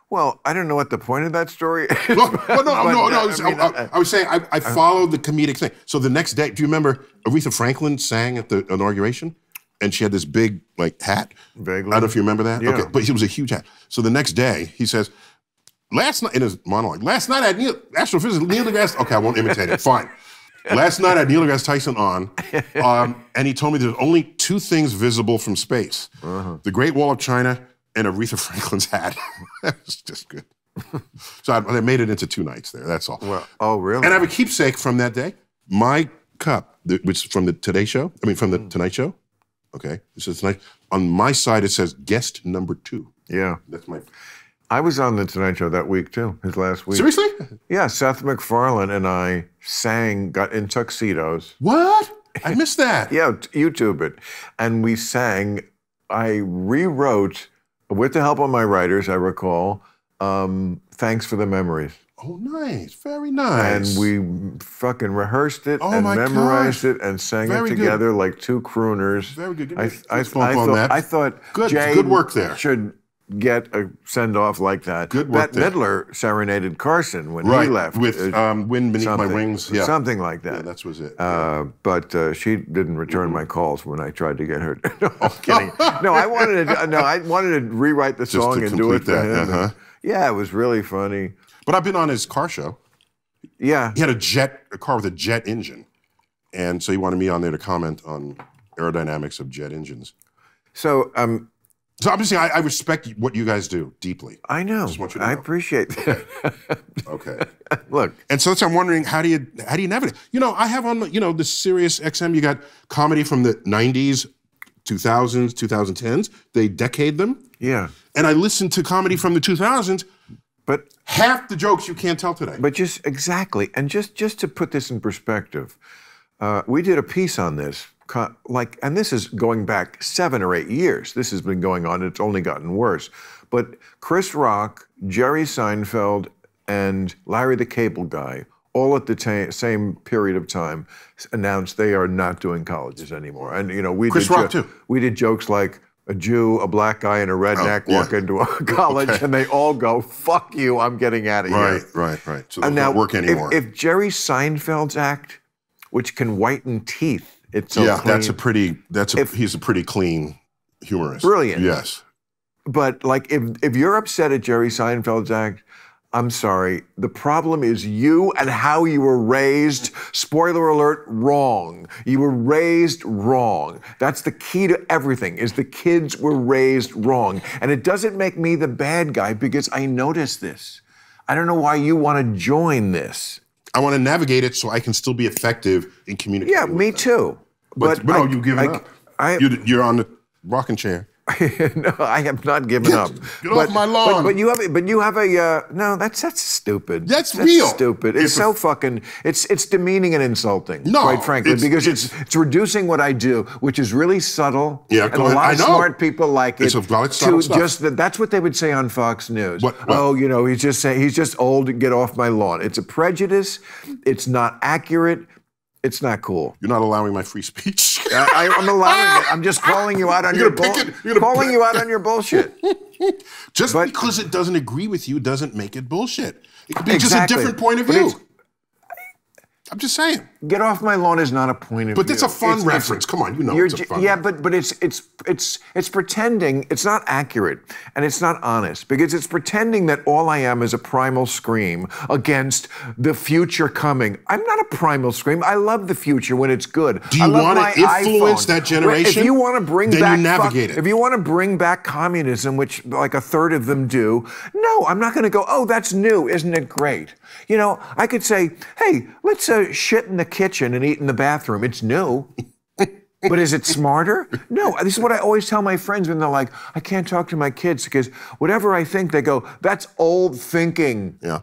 Well, I don't know what the point of that story is. No. I was saying I followed the comedic thing. So the next day, do you remember Aretha Franklin sang at the inauguration? And she had this big like hat. Vaguely. I don't know if you remember that. Yeah. Okay, but it was a huge hat. So the next day, he says, last night, in his monologue, last night I had astrophysicist Neil deGrasse, okay, I won't imitate it, fine. Last night I had Neil deGrasse Tyson on, and he told me there's only 2 things visible from space. The Great Wall of China and Aretha Franklin's hat. That was just good. So I made it into 2 nights there, that's all. Well, oh, really? And I have a keepsake from that day. My cup, which is from the Tonight Show, okay, this is tonight. On my side, it says guest number 2. Yeah. That's my... I was on the Tonight Show that week, too, his last week. Seriously? Yeah, Seth MacFarlane and I got in tuxedos. What? I missed that. Yeah, YouTube it. And we sang, I rewrote, with the help of my writers, I recall, Thanks for the Memories. Oh, nice. Very nice. And we fucking rehearsed it and my memorized gosh. it and sang Very it together like 2 crooners. Very good. I thought Jay good work there. Should get a send-off like that. Good work Bette Midler serenaded Carson when he left. With Wind Beneath My Wings. Yeah. Something like that. Yeah, that was it. But she didn't return my calls when I tried to get her. No, I'm kidding. I wanted to rewrite the song and do it for him. Yeah, it was really funny. But I've been on his car show. Yeah. He had a car with a jet engine. And so he wanted me on there to comment on aerodynamics of jet engines. So, obviously, I respect what you guys do deeply. I know. Just want you to know. I appreciate that. Okay. Look. And so that's I'm wondering, how do you navigate? I have on the Sirius XM, you got comedy from the 90s, 2000s, 2010s. They decade them. Yeah. And I listen to comedy from the 2000s, but half the jokes you can't tell today. But exactly. And just to put this in perspective, we did a piece on this. And this is going back 7 or 8 years. This has been going on. It's only gotten worse. But Chris Rock, Jerry Seinfeld, and Larry the Cable Guy, all at the same period of time, announced they are not doing colleges anymore. And Chris Rock too. We did jokes like a Jew, a black guy, and a redneck walk into a college, and they all go, "Fuck you! I'm getting out of here." Right. So they don't work anymore. If Jerry Seinfeld's act, which can whiten teeth. It's so clean. He's a pretty clean humorist. Brilliant. Yes. But like if you're upset at Jerry Seinfeld's act, I'm sorry. The problem is you and how you were raised. Spoiler alert, wrong. You were raised wrong. That's the key to everything, is the kids were raised wrong. And it doesn't make me the bad guy because I noticed this. I don't know why you want to join this. I want to navigate it so I can still be effective in communicating. Yeah, me too. But no, you've given up. You're on the rocking chair. No, I have not given up. Get off my lawn. But you have a no. That's stupid. That's real. Stupid. It's so fucking. It's demeaning and insulting. No, quite frankly, because it's reducing what I do, which is really subtle. Yeah, and a lot of smart people like it. That's what they would say on Fox News. What? Oh, he's just old. Get off my lawn. It's a prejudice. It's not accurate. It's not cool. You're not allowing my free speech. I'm allowing it. I'm just calling you out on your bullshit. Calling you out on your bullshit. Because it doesn't agree with you doesn't make it bullshit. It could be just a different point of view. I'm just saying. Get off my lawn is not a point of view. But that's a fun reference. Come on, you know it's a fun reference. But it's pretending, it's not accurate, and it's not honest, because it's pretending that all I am is a primal scream against the future coming. I'm not a primal scream. I love the future when it's good. Do you want to influence that generation? If you want to bring then back you navigate it. If you want to bring back communism, which like a third of them do, no, I'm not going to go, oh, that's new. Isn't it great? You know, I could say, hey, let's shit in the kitchen and eat in the bathroom. It's new. But is it smarter? No. This is what I always tell my friends when they're like, I can't talk to my kids because whatever I think, they go, that's old thinking. Yeah.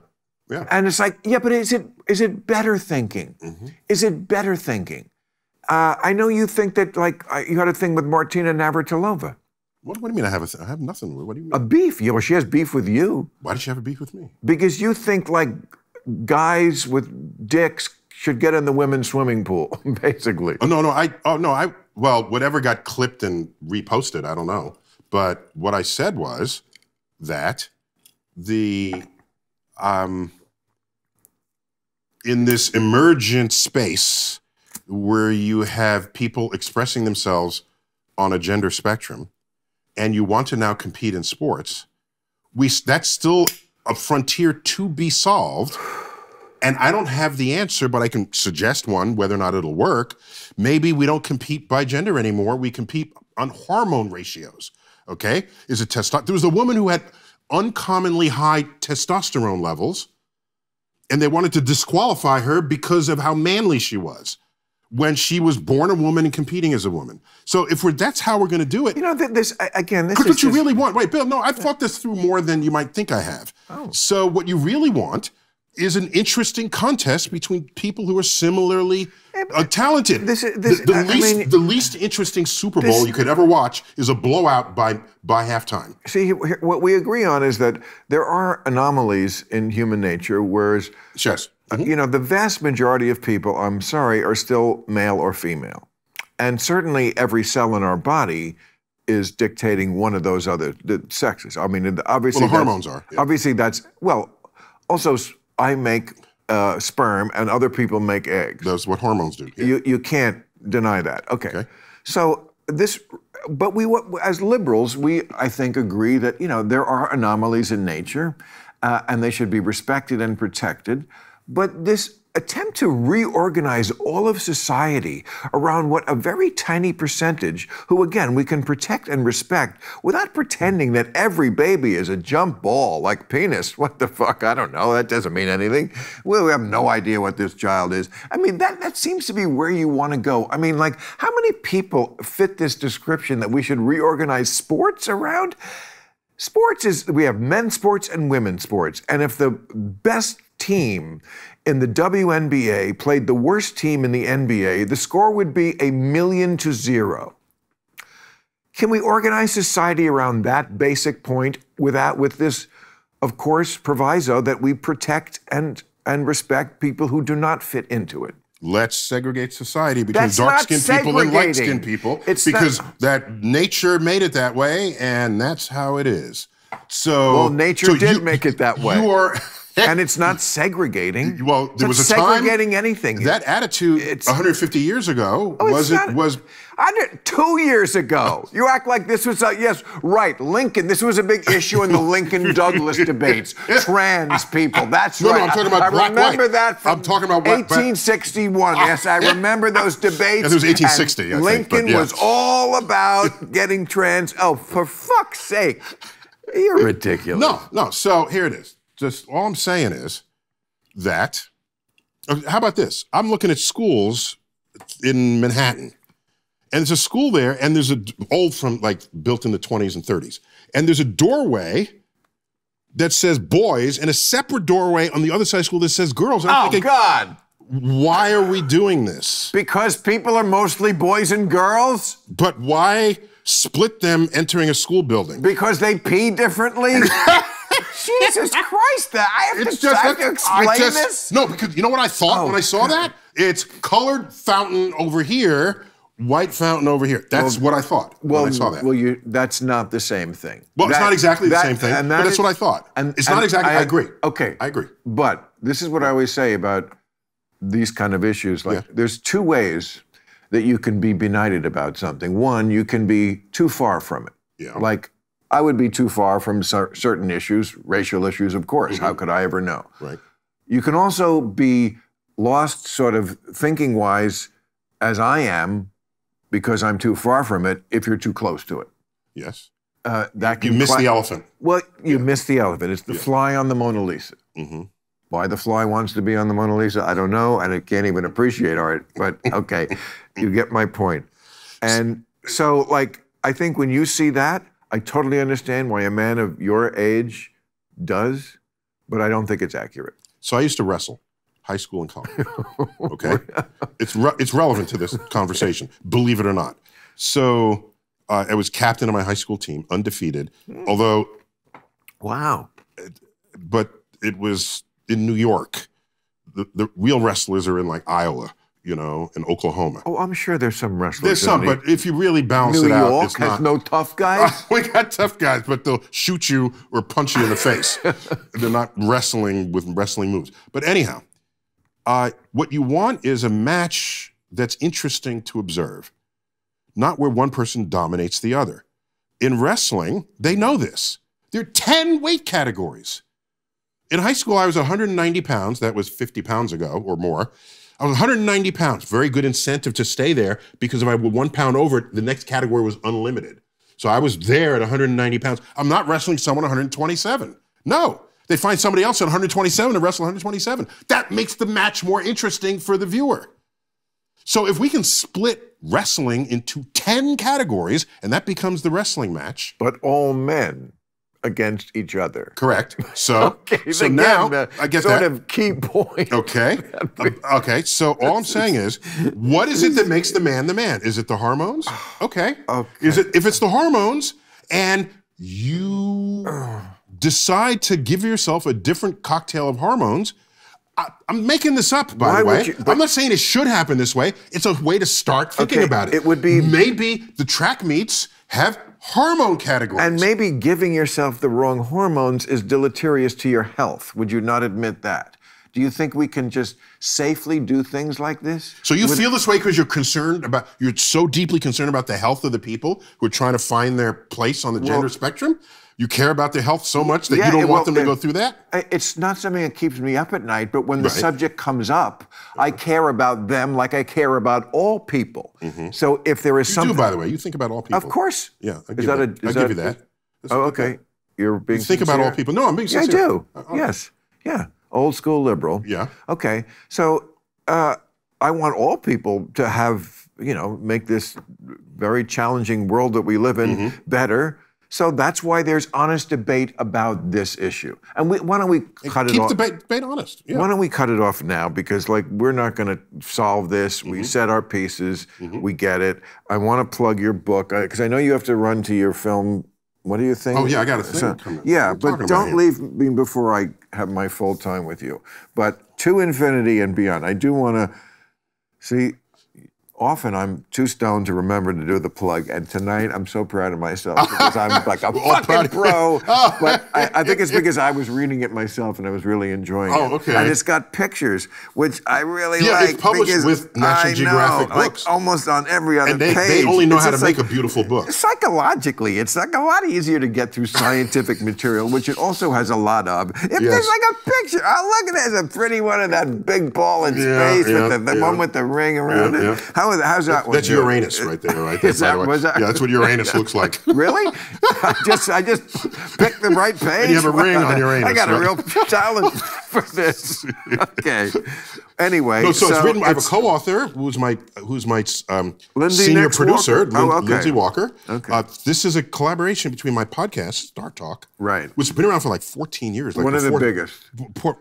Yeah. And it's like, yeah, but is it better thinking? Mm-hmm. Is it better thinking? I know you think that, like, you had a thing with Martina Navratilova. What do you mean I have I have nothing? What do you mean? A beef. Yeah, well, she has beef with you. Why does she have a beef with me? Because you think, like, guys with dicks should get in the women's swimming pool, basically. Well, whatever got clipped and reposted, I don't know. But what I said was that in this emergent space where you have people expressing themselves on a gender spectrum, and you want to now compete in sports, that's still a frontier to be solved. And I don't have the answer, but I can suggest one, whether or not it'll work. Maybe we don't compete by gender anymore. We compete on hormone ratios, okay? There was a woman who had uncommonly high testosterone levels, and they wanted to disqualify her because of how manly she was when she was born a woman and competing as a woman. So that's how we're going to do it. You know, this is what you really want. Wait, Bill, no, I've thought this through more than you might think I have. Oh. So what you really want is an interesting contest between people who are similarly talented. The least interesting Super Bowl you could ever watch is a blowout by halftime. See, what we agree on is that there are anomalies in human nature, whereas yes. You know, the vast majority of people, I'm sorry, are still male or female. And certainly every cell in our body is dictating one of those other sexes. I mean, obviously the hormones are. Yeah. Obviously also I make sperm and other people make eggs. That's what hormones do. Yeah. You can't deny that. Okay. So but we as liberals, I think agree that, you know, there are anomalies in nature and they should be respected and protected. But this attempt to reorganize all of society around what a very tiny percentage, who again, we can protect and respect without pretending that every baby is a jump ball, like penis. What the fuck? I don't know. That doesn't mean anything. We have no idea what this child is. I mean, that seems to be where you want to go. I mean, like, how many people fit this description that we should reorganize sports around? We have men's sports and women's sports. And if the best team in the WNBA played the worst team in the NBA, the score would be 1,000,000-0. Can we organize society around that basic point with this, of course, proviso that we protect and respect people who do not fit into it? Let's segregate society between dark-skinned people and light-skinned people because that nature made it that way, and that's how it is. So, nature did make it that way. And it's not segregating. Well, there was a time segregating anything. That attitude 150 years ago was 2 years ago. You act like this was yes, right. Lincoln. This was a big issue in the Lincoln-Douglas debates. Trans people. That's right. No, I'm talking about black, remember white. that from I'm talking about 1861. Yes, I remember those debates. It was 1860. And Lincoln was all about getting trans. Oh, for fuck's sake! You're ridiculous. No. So here it is. Just all I'm saying is that, how about this? I'm looking at schools in Manhattan, and there's a school there, and there's built in the 20s and 30s, and there's a doorway that says boys and a separate doorway on the other side of school that says girls. And I'm thinking, God. Why are we doing this? Because people are mostly boys and girls? But why split them entering a school building? Because they pee differently? Jesus Christ, I have to explain this? No, because you know what I thought when I saw that? It's colored fountain over here, white fountain over here. That's what I thought when I saw that. Well, that's not the same thing. Well, it's not exactly the same thing, but that's what I thought. It's not exactly, I agree. Okay. I agree. But this is what I always say about these kind of issues. Like, there's two ways that you can be benighted about something. One, you can be too far from it. Yeah. Like, I would be too far from certain issues, racial issues, of course. How could I ever know? Right. You can also be lost sort of thinking-wise, as I am, because I'm too far from it, if you're too close to it. Yes. That can You miss the elephant. Well, you miss the elephant. It's the fly on the Mona Lisa. Mm-hmm. Why the fly wants to be on the Mona Lisa, I don't know, and I can't even appreciate art, but okay, you get my point. And so, like, I think when you see that, I totally understand why a man of your age does, but I don't think it's accurate. So I used to wrestle, high school and college, okay? It's relevant to this conversation, believe it or not. So I was captain of my high school team, undefeated, although... Wow. But it was in New York. The real wrestlers are in, like, Iowa, you know, and Oklahoma. Oh, I'm sure there's some wrestlers. There's some, but if you really balance New it out, York it's has not. no tough guys? We got tough guys, but they'll shoot you or punch you in the face. They're not wrestling with wrestling moves. But anyhow, what you want is a match that's interesting to observe, not where one person dominates the other. In wrestling, they know this. There are 10 weight categories. In high school, I was 190 pounds. That was 50 pounds ago or more. I was 190 pounds. Very good incentive to stay there because if I were 1 pound over it, the next category was unlimited. So I was there at 190 pounds. I'm not wrestling someone 127. No. They find somebody else at 127 to wrestle 127. That makes the match more interesting for the viewer. So if we can split wrestling into 10 categories, and that becomes the wrestling match. But all men against each other. Correct. So, okay, so again, now I get sort that. of key point. Okay. Okay. So all I'm saying is, what is it that makes the man the man? Is it the hormones? Okay. Is it if it's the hormones and you decide to give yourself a different cocktail of hormones? I'm making this up, by the way. I'm not saying it should happen this way. It's a way to start thinking about it. It would be maybe the track meets have hormone categories. And maybe giving yourself the wrong hormones is deleterious to your health. Would you not admit that? Do you think we can just safely do things like this? So you feel this way because you're so deeply concerned about the health of the people who are trying to find their place on the gender spectrum? You care about their health so much that you don't want them to go through that? It's not something that keeps me up at night, but when the subject comes up, I care about them like I care about all people. So if there is something... You do, by the way. You think about all people. Of course. Yeah, I give you that. Oh, okay. You're being sincere. Think about all people. No, I'm being sincere. I do. Yes. Yeah. Old school liberal. Yeah. Okay. So I want all people to have, make this very challenging world that we live in better. So that's why there's honest debate about this issue. And why don't we cut it off? Keep the debate honest. Yeah. Why don't we cut it off now? Because we're not going to solve this. We said our pieces. We get it. I want to plug your book because I know you have to run to your film. What do you think? Oh yeah, I got a thing coming. Yeah, but don't leave me before I have my full time with you. But to infinity and beyond. I do want to see. Often I'm too stoned to remember to do the plug, and tonight I'm so proud of myself because I'm like a fucking pro. But I think it's because I was reading it myself and I was really enjoying it. Oh, okay. And it's got pictures, which I really like. Yeah, it's published with National Geographic books. Like almost on every other page. They only know how to make a beautiful book. Psychologically, it's like a lot easier to get through scientific material, which it also has a lot of. If there's like a picture, oh look, there's a pretty one of that big ball in space with the one with the ring around it. How's that one? That's Uranus right there, right? Is that, was that? Yeah, that's what Uranus looks like. Really? I just picked the right page. And you have a ring on Uranus. I got a real talent for this. Okay. Anyway, no, so it's written. I have a co-author who's my senior producer, Lindsay Walker. Okay. This is a collaboration between my podcast, Star Talk, right, which has been around for like 14 years. Like one of the biggest.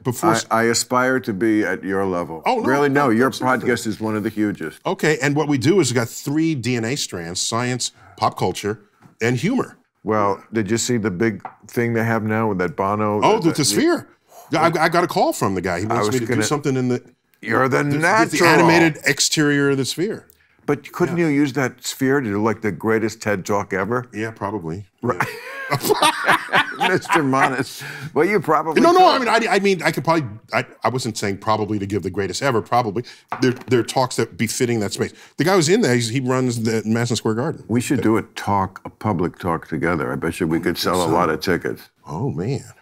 Before I aspire to be at your level. Oh, no, really? No, your podcast is one of the hugest. Okay, and what we do is we got 3 DNA strands: science, pop culture, and humor. Well, did you see the big thing they have now with that Bono? Oh, the sphere. I got a call from the guy. He wants me to do something in the. You're the natural. The animated exterior of the sphere. But couldn't you use that sphere to do like the greatest TED Talk ever? Yeah, probably. Right. Yeah. Mr. Modest. Well, you probably No, could. I mean, I could probably. I wasn't saying probably to give the greatest ever. Probably there are talks that befitting that space. The guy who's in there, he runs the Madison Square Garden. We should do a public talk together. I bet you we could sell a lot of tickets. Oh man,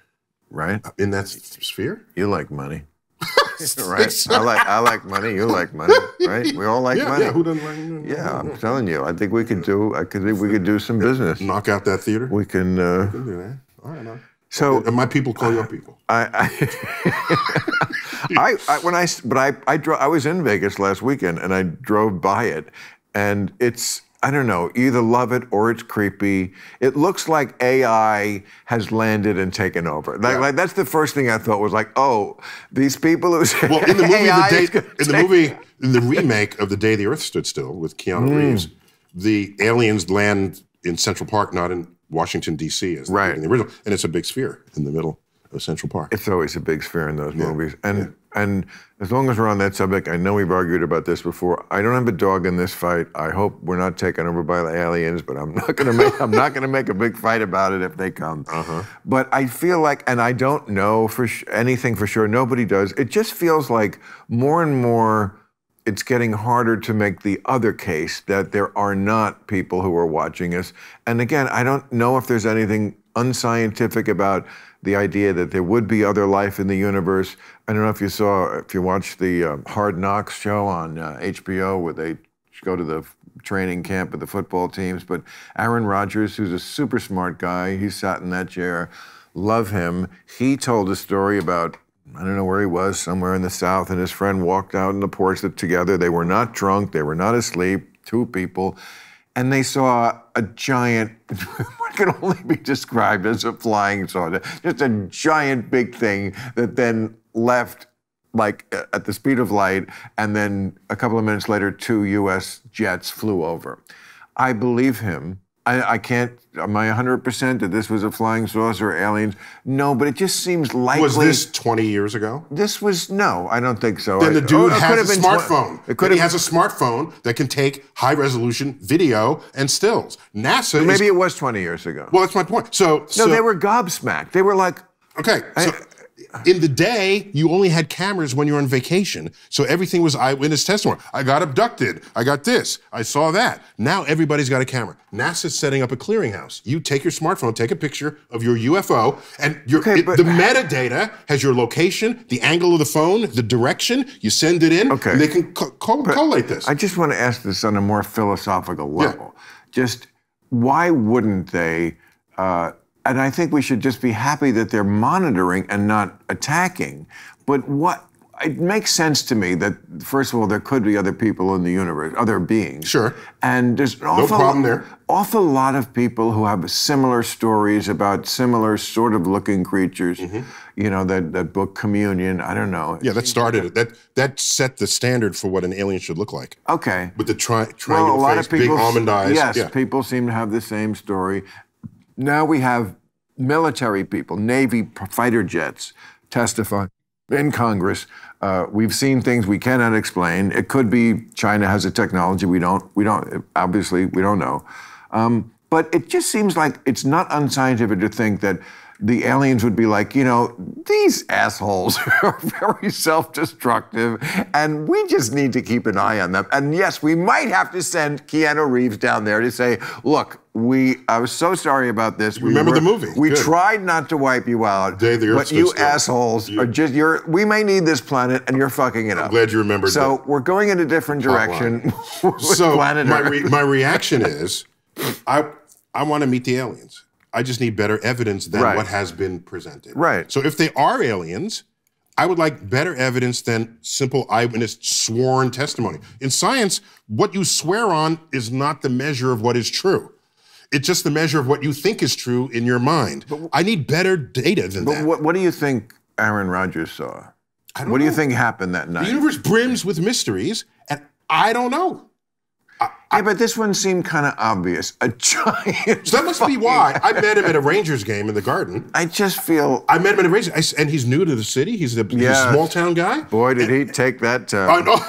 right? In that sphere, you like money, right? I like money. You like money, right? We all like money. Yeah, who doesn't like money? Yeah, I'm telling you. I think we could do. I think we could do some business. Knock out that theater. We can. We can do that. All right, man. So, and my people call your people. I was in Vegas last weekend and I drove by it, and it's, I don't know, either love it or it's creepy. It looks like AI has landed and taken over. Like that's the first thing I thought was like, oh, these people who say well, in the remake of The Day the Earth Stood Still with Keanu Reeves, the aliens land in Central Park, not in Washington, D.C. as in the original, and it's a big sphere in the middle of Central Park. It's always a big sphere in those movies. And as long as we're on that subject, I know we've argued about this before. I don't have a dog in this fight. I hope we're not taken over by the aliens, but I'm not gonna make a big fight about it if they come. But I feel like, and I don't know anything for sure. Nobody does. It just feels like more and more it's getting harder to make the other case that there are not people who are watching us. And again, I don't know if there's anything unscientific about the idea that there would be other life in the universe. I don't know if you watched the Hard Knocks show on HBO where they go to the training camp of the football teams, but Aaron Rodgers, who's a super smart guy, he sat in that chair, love him. He told a story about, I don't know where he was, somewhere in the South, and his friend walked out on the porch together. They were not drunk, they were not asleep, two people, and they saw a giant, what can only be described as a flying saucer, just a giant big thing that then left like at the speed of light, and then a couple of minutes later, 2 U.S. jets flew over. I believe him. I can't, am I 100% that this was a flying saucer or aliens? No, but it just seems likely. Was this 20 years ago? This was, no, I don't think so. Then the dude has a smartphone. He has a smartphone that can take high-resolution video and stills. NASA Maybe it was 20 years ago. Well, that's my point. So they were gobsmacked. They were like... Okay, so in the day, you only had cameras when you were on vacation, so everything was eyewitness testimony. I got abducted. I got this. I saw that. Now everybody's got a camera. NASA's setting up a clearinghouse. You take your smartphone, take a picture of your UFO, and the metadata has your location, the angle of the phone, the direction. You send it in, and they can collate this. I just want to ask this on a more philosophical level. Just why wouldn't they... and I think we should just be happy that they're monitoring and not attacking. But it makes sense to me that, first of all, there could be other people in the universe, other beings. Sure. And there's an awful lot of people who have similar stories about similar sort of looking creatures. You know, that book Communion, I don't know. Yeah, that started it. That set the standard for what an alien should look like. Okay. With the triangle face, big almond eyes. Yes, people seem to have the same story. Now we have military people, Navy fighter jets, testify in Congress. We've seen things we cannot explain. It could be China has a technology we don't know. But it just seems like it's not unscientific to think that the aliens would be like, you know, these assholes are very self-destructive, and we just need to keep an eye on them. And yes, we might have to send Keanu Reeves down there to say, look, I was so sorry about this. Remember the movie. We tried not to wipe you out, but you assholes are just, we may need this planet, and you're fucking it up. I'm glad you remembered that. So we're going in a different direction with planet Earth. My reaction is, I want to meet the aliens. I just need better evidence than what has been presented. Right. So if they are aliens, I would like better evidence than simple eyewitness sworn testimony. In science, what you swear on is not the measure of what is true. It's just the measure of what you think is true in your mind. I need better data than that. But what do you think Aaron Rodgers saw? What do you think happened that night? The universe brims with mysteries, and I don't know. Yeah, but this one seemed kind of obvious. A giant. So that must be why. I met him at a Rangers game in the Garden. I just feel. I met him at a Rangers, and he's new to the city. He's a small town guy. Boy, did he take that.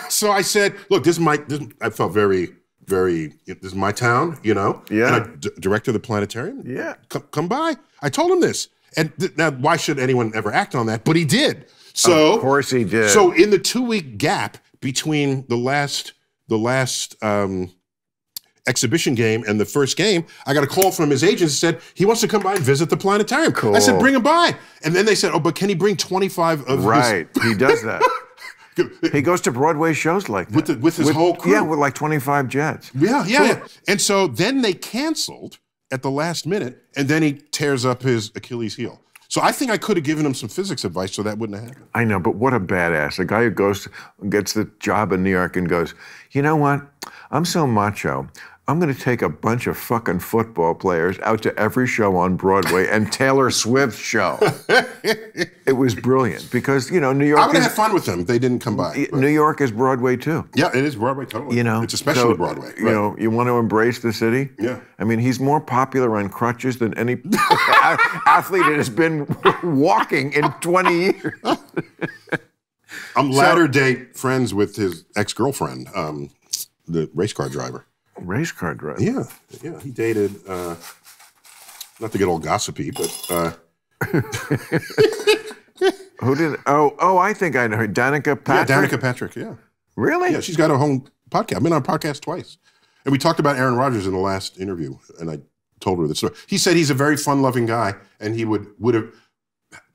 So I said, look, I felt very this is my town, you know? Yeah. And director of the planetarium? Yeah. Come by. I told him this. And now, why should anyone ever act on that? But he did. So, of course he did. So in the 2-week gap between the last exhibition game and the first game, I got a call from his agent that said he wants to come by and visit the planetarium. Cool. I said, bring him by. And then they said, oh, but can he bring 25 of his... Right, he does that. He goes to Broadway shows like that. With his whole crew. Yeah, with like 25 jets. Yeah. And so then they canceled at the last minute, and then he tears up his Achilles heel. So I think I could have given him some physics advice so that wouldn't have happened. I know, but what a badass. A guy who gets the job in New York and goes, you know what? I'm so macho. I'm going to take a bunch of fucking football players out to every show on Broadway and Taylor Swift's show. It was brilliant because, you know, New York. I would have had fun with them. They didn't come by. New York is Broadway too. Yeah, it is Broadway, totally. You know, it's especially Broadway. Right. You know, you want to embrace the city. Yeah. I mean, he's more popular on crutches than any athlete that has been walking in 20 years. I'm latter-day friends with his ex-girlfriend, the race car driver. Race car driver? Yeah. He dated, not to get all gossipy, but... Who did? Oh, I think I know her. Danica Patrick? Yeah, Danica Patrick, yeah. Really? Yeah, she's got her own podcast. I've been on a podcast twice. And we talked about Aaron Rodgers in the last interview, and I told her the story. He said he's a very fun-loving guy, and he would have,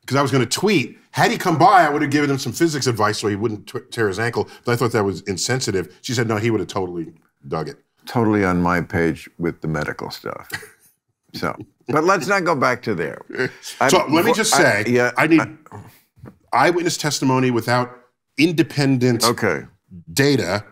because I was going to tweet, had he come by, I would have given him some physics advice so he wouldn't tear his ankle, but I thought that was insensitive. She said, no, he would have totally dug it. Totally on my page with the medical stuff. So, but let's not go back to there. So let me just say, I need eyewitness testimony without independent data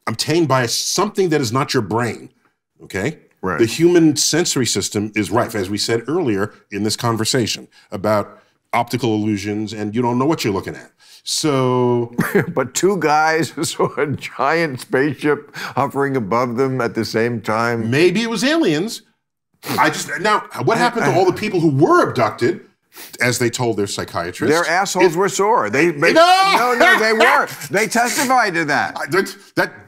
obtained by something that is not your brain, okay? Right. The human sensory system is rife, as we said earlier in this conversation, about optical illusions, and you don't know what you're looking at. So... But two guys who saw a giant spaceship hovering above them at the same time. Maybe it was aliens. Now, what happened to all the people who were abducted, as they told their psychiatrist? Their assholes were sore. No, they were. They testified to that.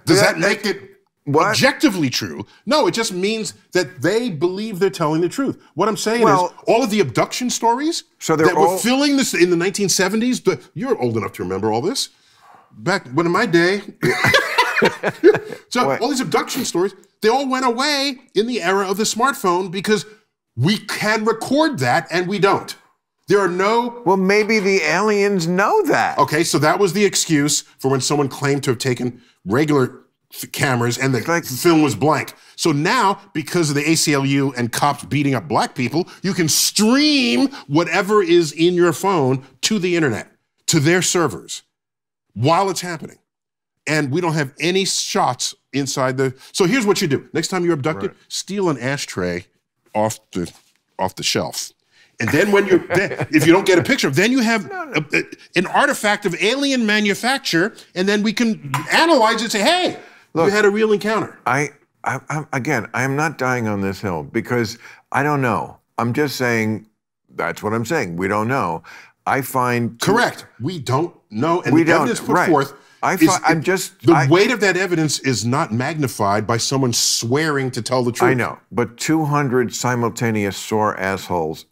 Does that make it objectively true? No, it just means that they believe they're telling the truth. What I'm saying is, all of the abduction stories that were filling this in the 1970s, you're old enough to remember all this. Back when in my day, all these abduction stories, they all went away in the era of the smartphone because we can record that and we don't. There are no... Well, maybe the aliens know that. Okay, so that was the excuse for when someone claimed to have taken regular cameras and the film was blank. So now, because of the ACLU and cops beating up black people, you can stream whatever is in your phone to the internet, to their servers, while it's happening. And we don't have any shots inside the... So here's what you do. Next time you're abducted, steal an ashtray off the shelf. And then when you're... if you don't get a picture, then you have an artifact of alien manufacture, and then we can analyze it and say, hey, look, you had a real encounter. Again, I am not dying on this hill because I don't know. I'm just saying, that's what I'm saying. We don't know. I find... Correct. We don't know. And the evidence put forth... The weight of that evidence is not magnified by someone swearing to tell the truth. I know, but 200 simultaneous sore assholes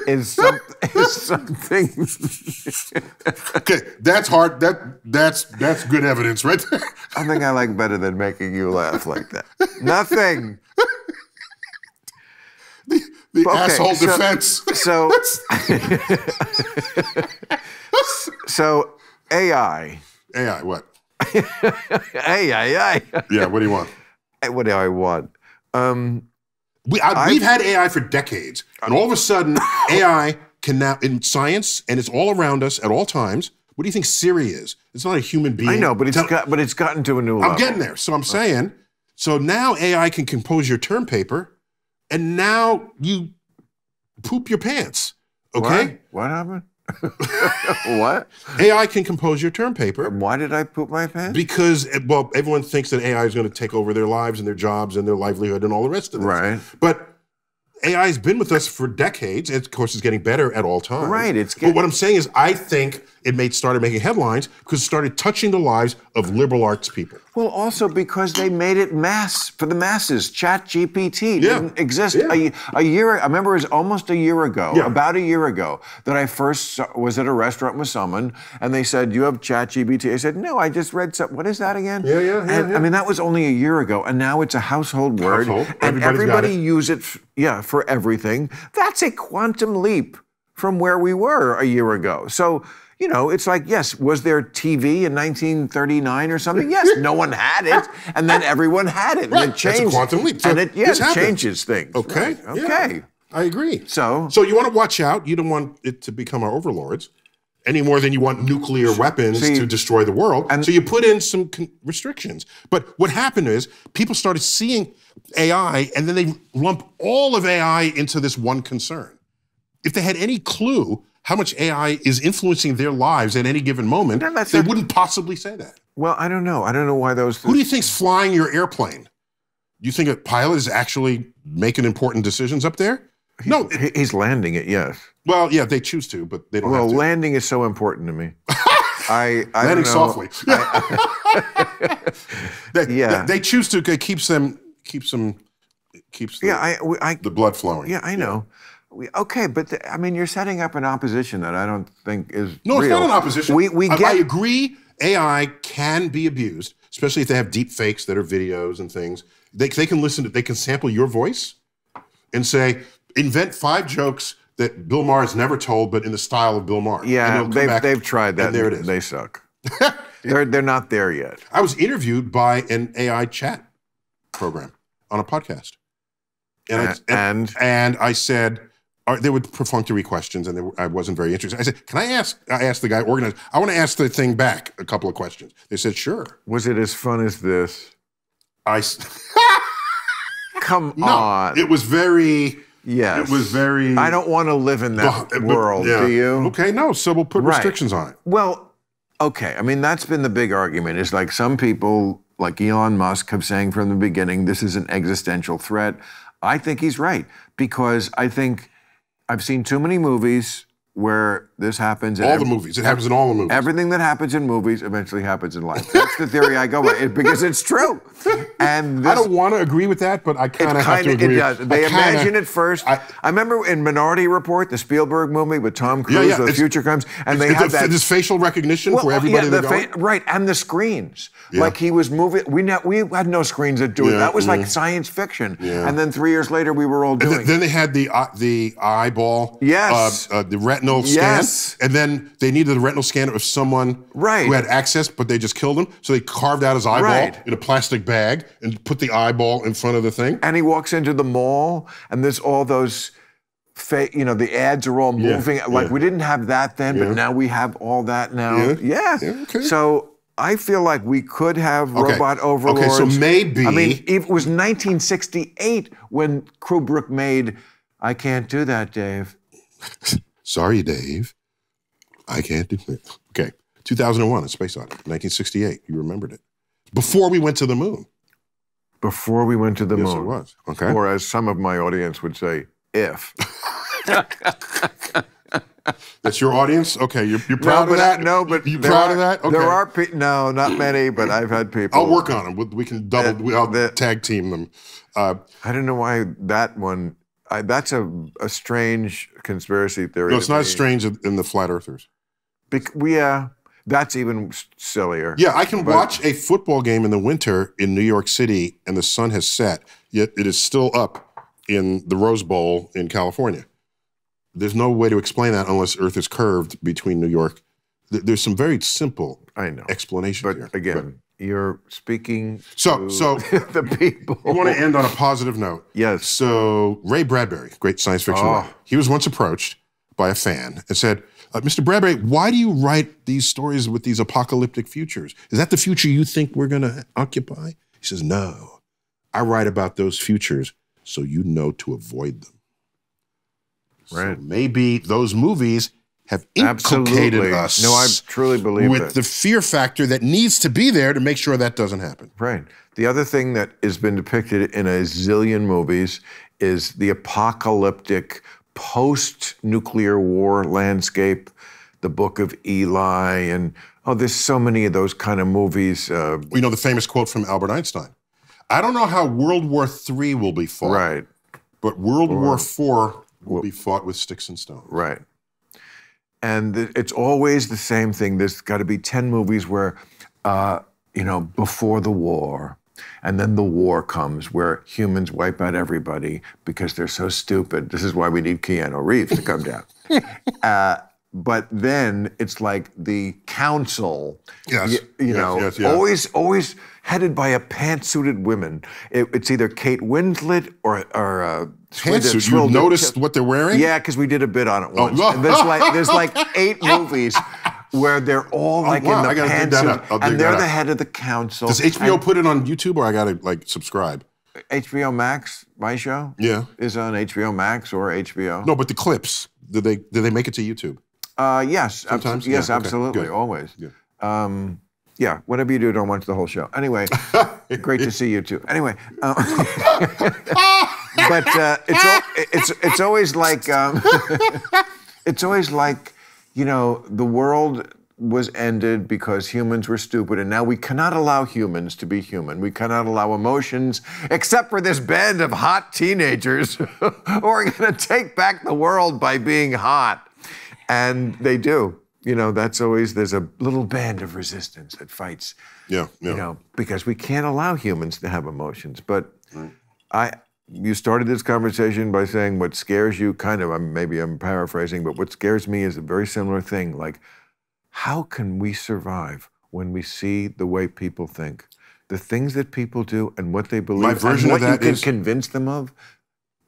is something. Okay, that's hard. That's good evidence, right there. I think I like better than making you laugh like that. Nothing. The asshole defense. So AI. AI, what? AI. Yeah, what do you want? What do I want? We've had AI for decades, and all of a sudden, AI can now, in science, and it's all around us at all times. What do you think Siri is? It's not a human being. I know, but it's gotten to a new level. I'm getting there. So I'm saying, so now AI can compose your term paper, and now you poop your pants. Okay? What happened? What? AI can compose your term paper. Why did I poop my pants? Because, well, everyone thinks that AI is going to take over their lives and their jobs and their livelihood and all the rest of it. Right. But AI has been with us for decades. Of course, it's getting better at all times. Right. But what I'm saying is, I think it started making headlines because it started touching the lives of liberal arts people. Well, also because they made it for the masses. ChatGPT didn't exist a year. I remember it was almost a year ago, about a year ago, that I first was at a restaurant with someone, and they said, "You have ChatGPT?" I said, "No, I just read something. What is that again?" And I mean, that was only a year ago, and now it's a household word, and everybody uses it, for everything. That's a quantum leap from where we were a year ago. So, it's like, yes, was there TV in 1939 or something? Yes, no one had it, and then everyone had it, and it changed. That's a quantum leap. So and it changes things. Okay. Right. Okay. Yeah, I agree. So you want to watch out. You don't want it to become our overlords any more than you want nuclear weapons to destroy the world. And so you put in some restrictions. But what happened is people started seeing AI, and then they lump all of AI into this one concern. If they had any clue how much AI is influencing their lives at any given moment, they wouldn't possibly say that. Well, I don't know. I don't know why those... Who do you think's flying your airplane? Do you think a pilot is actually making important decisions up there? No. He's landing it, yes. Well, yeah, they choose to, but they don't have to. Well, landing is so important to me. I landing don't know. softly. They choose to. It keeps the blood flowing. Yeah, I know. Okay, but you're setting up an opposition that I don't think is No, real. It's not an opposition. I agree AI can be abused, especially if they have deep fakes that are videos and things. They can they can sample your voice and say, invent 5 jokes that Bill Maher has never told, but in the style of Bill Maher. Yeah, they've tried that. And there it is. They suck. They're not there yet. I was interviewed by an AI chat program on a podcast. And I said, they would perfunctory questions, and I wasn't very interested. I said, can I asked the guy organized, I want to ask the thing back a couple of questions. They said, sure. Was it as fun as this? Come no, on. It was very... Yes. It was very... I don't want to live in that world, do you? Okay, no, so we'll put restrictions on it. Well, okay, that's been the big argument. It's like some people, like Elon Musk, have saying from the beginning, this is an existential threat. I think he's right, because I think I've seen too many movies where this happens. All the movies. It happens in all the movies. Everything that happens in movies eventually happens in life. That's the theory I go by, because it's true. And I don't want to agree with that, but I kind of have to agree. It does. They imagine it first. I remember in Minority Report, the Spielberg movie with Tom Cruise, The Future Comes, and they had that... This facial recognition for everybody that goes? Right, and the screens. Yeah. Like he was moving... We had no screens that do it. That was like science fiction. Yeah. And then 3 years later, we were all doing it. Then they had the eyeball, the retinal scan, and then they needed the retinal scan of someone who had access, but they just killed him. So they carved out his eyeball in a plastic bag and put the eyeball in front of the thing. And he walks into the mall, and there's all those, the ads are all moving. Like we didn't have that then, but now we have all that now. Yeah. Okay. So I feel like we could have robot overlords. Okay, so maybe... it was 1968 when Kubrick made I Can't Do That, Dave. Sorry, Dave. I can't do it. Okay. 2001, A Space Odyssey. 1968. You remembered it. Before we went to the moon. Before we went to the moon. Yes, it was. Okay. Or as some of my audience would say, if. That's your audience? Okay. You're proud of that? No, but you proud of that? Okay. There are people. No, not many, but I've had people. I'll work on them. We can I'll tag team them. I don't know why that one... that's a strange conspiracy theory. No, it's not as strange in the flat earthers. That's even sillier. Yeah, I can watch a football game in the winter in New York City and the sun has set, yet it is still up in the Rose Bowl in California. There's no way to explain that unless Earth is curved between New York. There's some very simple explanations here. But again, you're speaking to the people. I want to end on a positive note. Yes. So Ray Bradbury, great science fiction writer, he was once approached by a fan and said, Mr. Bradbury, why do you write these stories with these apocalyptic futures? Is that the future you think we're going to occupy? He says, no, I write about those futures so you know to avoid them. Right. So maybe those movies have inculcated us. No, I truly believe with the fear factor that needs to be there to make sure that doesn't happen. Right. The other thing that has been depicted in a zillion movies is the apocalyptic post-nuclear war landscape The Book of Eli, and there's so many of those kind of movies. You know the famous quote from Albert Einstein. I don't know how World War III will be fought. Right. But World War IV will be fought with sticks and stones. Right. And it's always the same thing. There's got to be 10 movies where, before the war, and then the war comes where humans wipe out everybody because they're so stupid. This is why we need Keanu Reeves to come down. But then it's like the council, yes. always headed by a pantsuited woman. It's either Kate Winslet or pantsuit. You noticed what they're wearing? Yeah, because we did a bit on it once. And there's like 8 movies where they're all in the pantsuit, and they're the head of the council. Does HBO put it on YouTube, or I gotta subscribe? HBO Max, my show, is on HBO Max or HBO. No, but the clips, did they make it to YouTube? Yes, sometimes. Yes, okay. absolutely, Good. always. Good. Whatever you do, don't watch the whole show. Anyway, great to see you too. Anyway, but it's always like the world was ended because humans were stupid, and now we cannot allow humans to be human. We cannot allow emotions, except for this band of hot teenagers who are going to take back the world by being hot. And they do. That's always, there's a little band of resistance that fights, because we can't allow humans to have emotions. But you started this conversation by saying what scares you, maybe I'm paraphrasing, but what scares me is a very similar thing. Like, how can we survive when we see the way people think? The things that people do and what they believe, my version and what of that you can convince them of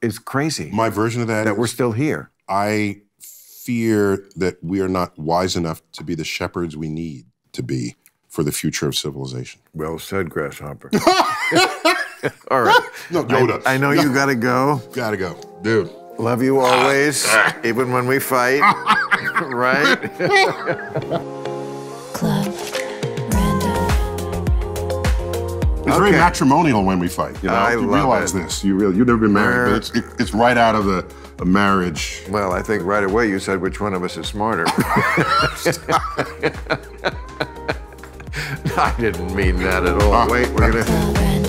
is crazy. My version of that we're still here. I fear that we are not wise enough to be the shepherds we need to be for the future of civilization. Well said, Grasshopper. All right. No, Yoda. I know you gotta go. Gotta go. Dude. Love you always, even when we fight. Right? Club Random. It's very matrimonial when we fight. I you love realize it. this. You've never been married, but it's right out of a marriage. Well, I think right away you said which one of us is smarter. I didn't mean that at all. Wait, we're gonna.